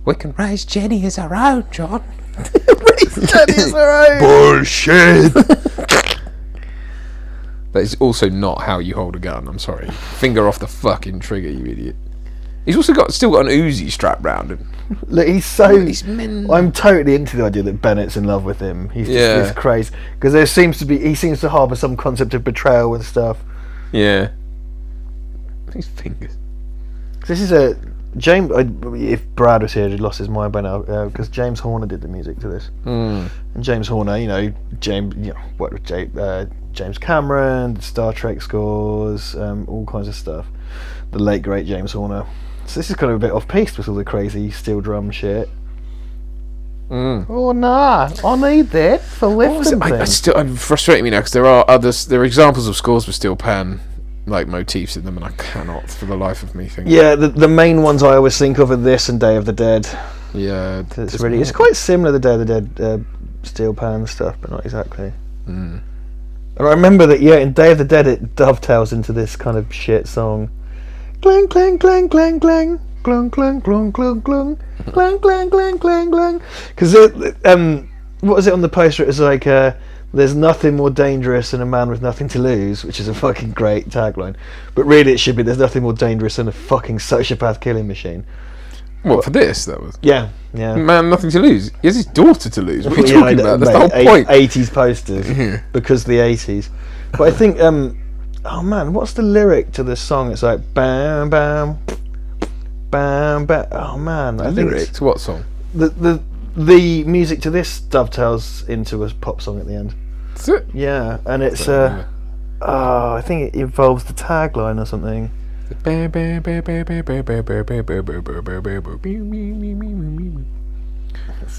We can raise Jenny as our own, John. That is alright. Bullshit. That is also not how you hold a gun. I'm sorry. Finger off the fucking trigger, you idiot. He's also still got an Uzi strapped round him. Look, he's so. These men. I'm totally into the idea that Bennett's in love with him. He's just Yeah. this crazy because he seems to harbour some concept of betrayal and stuff. Yeah. His fingers. This is a James. If Brad was here, he'd lost his mind by now because James Horner did the music to this. And James Horner, James, worked with James Cameron, did Star Trek scores, all kinds of stuff. The late great James Horner. So this is kind of a bit off piste with all the crazy steel drum shit. Oh nah, I need that for lifting things. I'm frustrating me now because there are examples of scores with steel pan like motifs in them, and I cannot for the life of me think. Yeah, the main ones I always think of are this and Day of the Dead. Yeah, It's quite similar to Day of the Dead steel pan stuff, but not exactly. And I remember that in Day of the Dead it dovetails into this kind of shit song. Clang clang clang clang clang clang clang clang clang clang clang clang clang clang clang. Because what was it on the poster? It was like there's nothing more dangerous than a man with nothing to lose, which is a fucking great tagline. But really it should be there's nothing more dangerous than a fucking sociopath killing machine. What, for this? That was yeah. Man, nothing to lose. He has his daughter to lose. What are you talking about? That's the whole point. 80s posters because the 80s. But I think oh man, what's the lyric to this song? It's like bam bam bam bam. Oh man, I think lyric to what song? The music to this dovetails into a pop song at the end. Is it? Yeah, and it's I think it involves the tagline or something. Let's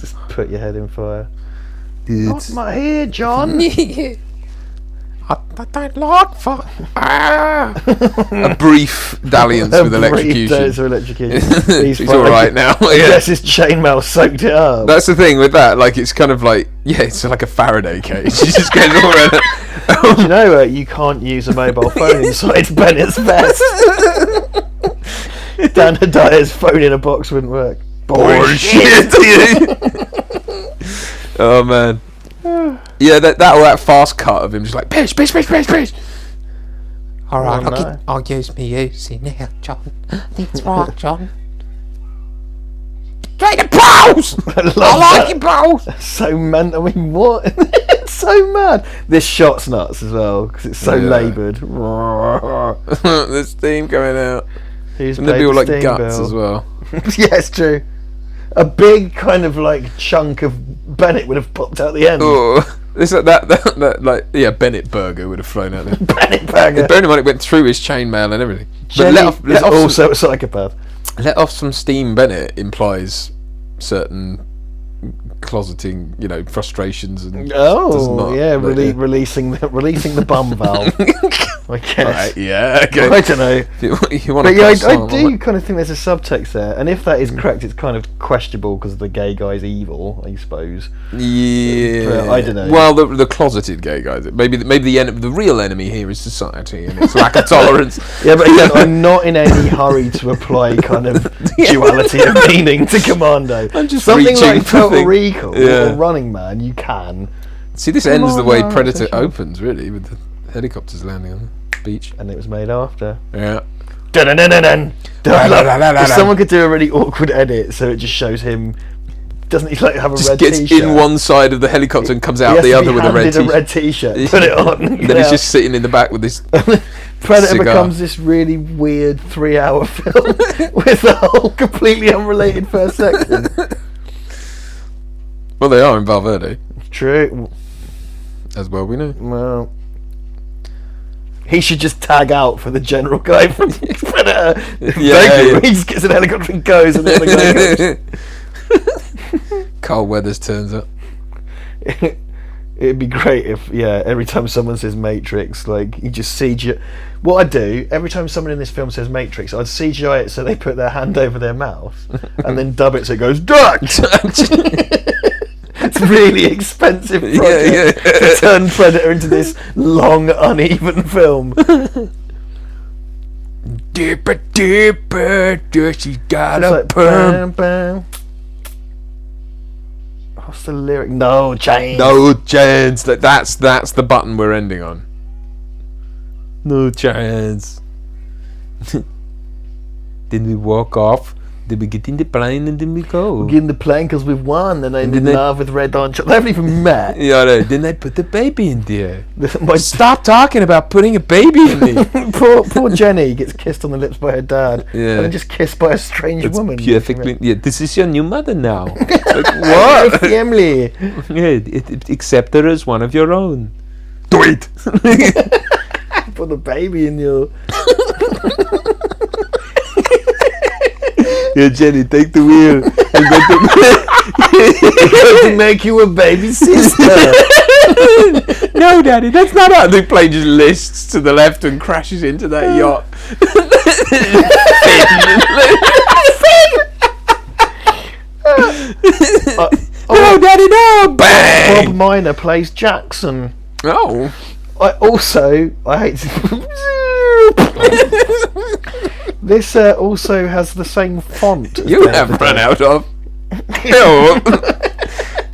just put your head in fire. Not my head, John. I don't like fire. A brief dalliance with electrocution. He's all right now. Yes, his chainmail soaked it up. That's the thing with that. Like, it's kind of like, it's like a Faraday cage. He just goes all around. You know, you can't use a mobile phone inside Bennett's vest. Dan Hedire's phone in a box wouldn't work. Bullshit. Oh man. Yeah, that fast cut of him just like pish. Alright, I'll use me easy now, John. That's right, John. Take the balls! I like your balls! So mental. I mean, what? It's so mad. This shot's nuts as well because it's so laboured. The steam coming out. Who's and there'd be all like steam guts bill? as well. Yeah, it's true. A big kind of like chunk of Bennett would have popped out the end. Oh, it's like that like Bennett burger would have flown out there. Bennett burger. Bearing in mind it went through his chainmail and everything. Jenny is also a psychopath. Let off some steam. Bennett implies certain closeting, frustrations and releasing the bum valve. I guess. Right, yeah, okay. I don't know. You want I do kind of think there's a subtext there, and if that is correct, it's kind of questionable because the gay guy's evil, I suppose. Yeah, but I don't know. Well, the closeted gay guys. Maybe the real enemy here is society and its lack of tolerance. Yeah, but again, I'm not in any hurry to apply kind of duality of meaning to Commando. I'm just something like Total thing. Recall or Running Man. You can see this ends the way Predator opens, really, with the helicopters landing on the beach, and it was made after. Yeah. If someone could do a really awkward edit, so it just shows him. Doesn't he like have a just red gets t-shirt? In one side of the helicopter and comes out the other with a red t-shirt. Put it on. Then he's just sitting in the back with this. Predator cigar. becomes this really weird 3-hour film with a whole completely unrelated first section. Well, they are in Val Verde. True. As well, we know. Well, he should just tag out for the general guy from Predator. Yeah. He just gets an helicopter and goes, and then the guy goes. Carl Weathers turns up. It'd be great if, every time someone says Matrix, like, you just CGI. What I'd do, every time someone in this film says Matrix, I'd CGI it so they put their hand over their mouth and then dub it so it goes, duck! It's really expensive project to turn Predator into this long, uneven film. Deeper, she's got It's a like, perm. bam, bam. What's the lyric? No chance. No chance. That's the button we're ending on. No chance. Then we walk off. Then we get in the plane and then we go. We get in the plane because we've won, and I'm in love with Red on. They haven't even met. Yeah, no, then I put the baby in there. My Stop talking about putting a baby in me. poor Jenny gets kissed on the lips by her dad, and then just kissed by a strange woman. Perfectly. Yeah, this is your new mother now. Like, What? Family. Yeah, accept her as one of your own. Do it. Put the baby in your... Here, Jenny, take the wheel. I'm going to make you a baby sister. No, Daddy, that's not how the plane just lists to the left and crashes into that yacht. No, Daddy, no! Bang! Bob Miner plays Jackson. Oh. I hate this also has the same font as You Day of have the run Dead. out of. Ew.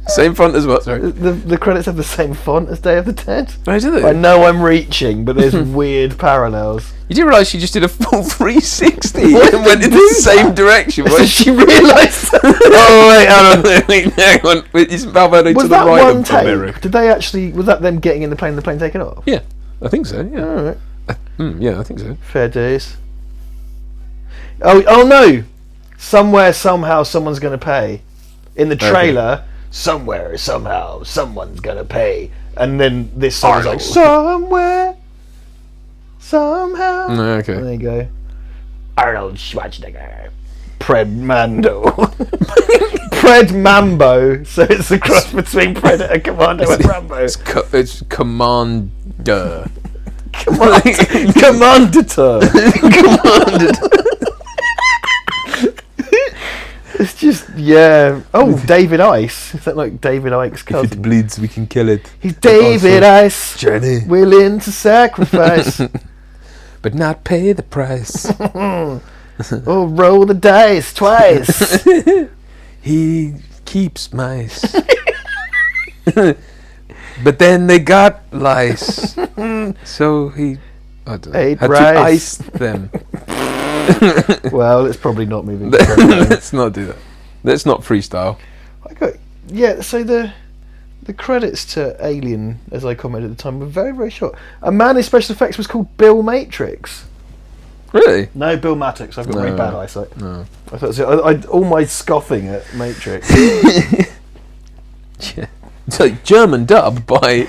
Same font as what, sorry? The credits have the same font as Day of the Dead. Oh, do they? I know I'm reaching, but there's weird parallels. You didn't realise she just did a full 360 What and went in did the do same that? direction. Did she realise that? Oh, wait, hang on. Isn't Val Verde Was to the that right one of the mirror? take? Did they actually... Was that them getting in the plane and the plane taking off? Yeah, I think so, yeah. Alright. Yeah, I think so. Fair days. Oh no! Somewhere, somehow, someone's going to pay. In the trailer, somewhere, somehow, someone's going to pay. And then this song is like, somewhere, somehow. Okay. There you go. Arnold Schwarzenegger. Predmando. Predmambo. So it's a cross between Predator, Commando, and Rambo. It's Commander. Commandator. It's just, yeah. Oh, David Ice. Is that like David Icke's cousin? bleeds, we can kill it. He's David Ice. Jenny. Willing to sacrifice. But not pay the price. Or roll the dice twice. He keeps mice. But then they got lice. So he had Ate to rice. ice them. Well, it's probably not moving. Let's not do that. Let's not freestyle. So the credits to Alien, as I commented at the time, were very, very short. A man in special effects was called Bill Matrix. Really? No, Bill Matrix. I've got very No. bad eyesight. No. I thought all my scoffing at Matrix. Yeah. It's like German dub by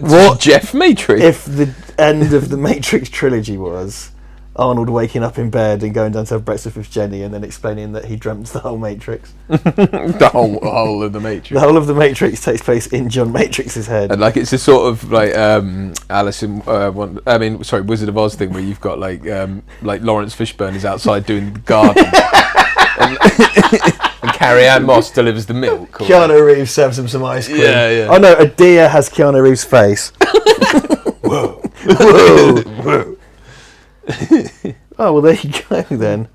What? Jeff Matrix. If the end of the Matrix trilogy was Arnold waking up in bed and going down to have breakfast with Jenny and then explaining that he dreamt the whole Matrix. The whole of the Matrix. The whole of the Matrix takes place in John Matrix's head. And like it's a sort of like Alice in Wizard of Oz thing where you've got like Lawrence Fishburne is outside doing the garden, and Carrie Ann Moss delivers the milk. Or Keanu Reeves serves him some ice cream. Yeah, yeah. Oh no, a deer has Keanu Reeves' face. Whoa. Whoa. Whoa. Oh, well, there you go then.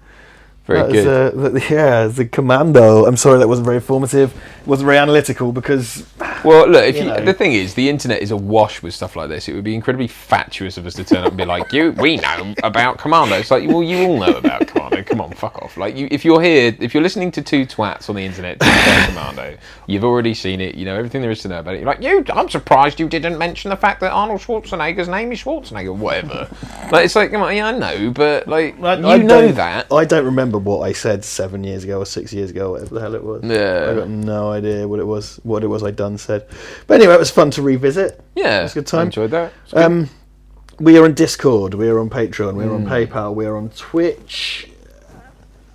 Very good. The Commando. I'm sorry that wasn't very informative. It wasn't very analytical because... Well, look, know. the thing is, the internet is awash with stuff like this. It would be incredibly fatuous of us to turn up and be like, we know about Commando. It's like, well, you all know about Commando. Come on, fuck off. Like, if you're listening to two twats on the internet talking about Commando, you've already seen it. You know everything there is to know about it. You're like, I'm surprised you didn't mention the fact that Arnold Schwarzenegger's name is Schwarzenegger, whatever. Like, it's like, come on, yeah, I know, but like, I know that. I don't remember what I said 7 years ago or 6 years ago, whatever the hell it was. Yeah. I got no idea what it was I'd done said. But anyway, it was fun to revisit. Yeah, It was a good time. I enjoyed that. We are on Discord, we are on Patreon, we are on PayPal, we are on Twitch,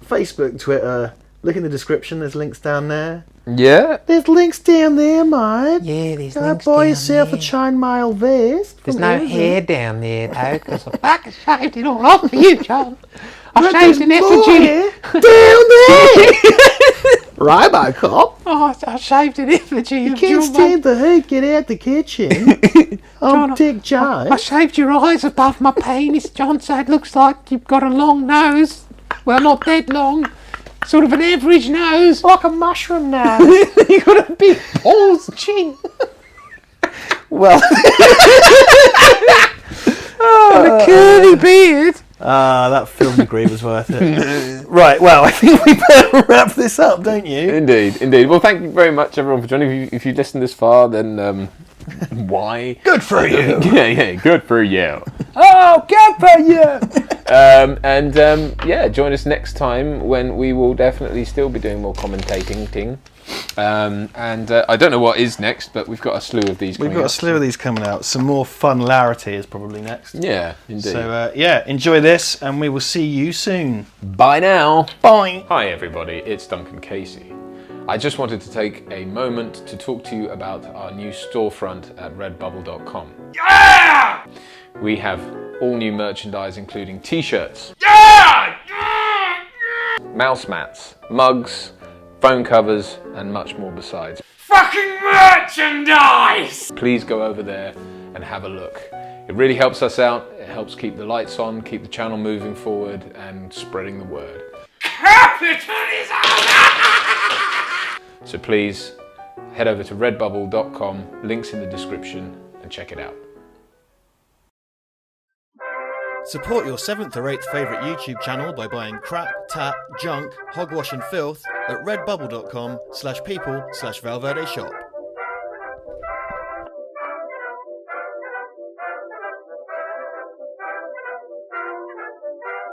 Facebook, Twitter. Look in the description, there's links down there. Yeah. There's links down there, mate. Yeah, there's Go links buy down yourself there. a chainmail vest. There's from no Amazon. hair down there though, because I fucking shaved it all off for you, John. I But shaved an there's more effigy. hair down there. Robocop. Oh, I shaved an effigy You of can't John. stand the heat. Get out the kitchen. I'm Dick I Jones. shaved your eyes above my penis, John, so it looks like you've got a long nose. Well, not that long. Sort of an average nose. Like a mushroom now. You got a big balls chin. Well, And a curly beard. that film degree was worth it. Right, well, I think we better wrap this up, don't you? Indeed. Well, thank you very much, everyone, for joining. If you listened this far, then why? Good for you. Yeah, good for you. Oh, good for you. Yeah, join us next time when we will definitely still be doing more commentating. I don't know what is next, but we've got a slew of these coming out. We've got a slew of these coming out. Some more funlarity is probably next. Yeah, indeed. So, enjoy this, and we will see you soon. Bye now. Bye. Hi everybody, it's Duncan Casey. I just wanted to take a moment to talk to you about our new storefront at redbubble.com. Yeah! We have all new merchandise including t-shirts, Yeah! mouse mats, mugs, phone covers and much more besides. Fucking merchandise! Please go over there and have a look. It really helps us out, it helps keep the lights on, keep the channel moving forward and spreading the word. Capitalism! So please head over to redbubble.com, links in the description, and check it out. Support your 7th or 8th favourite YouTube channel by buying crap, tat, junk, hogwash and filth at redbubble.com/people/Val Verde Shop.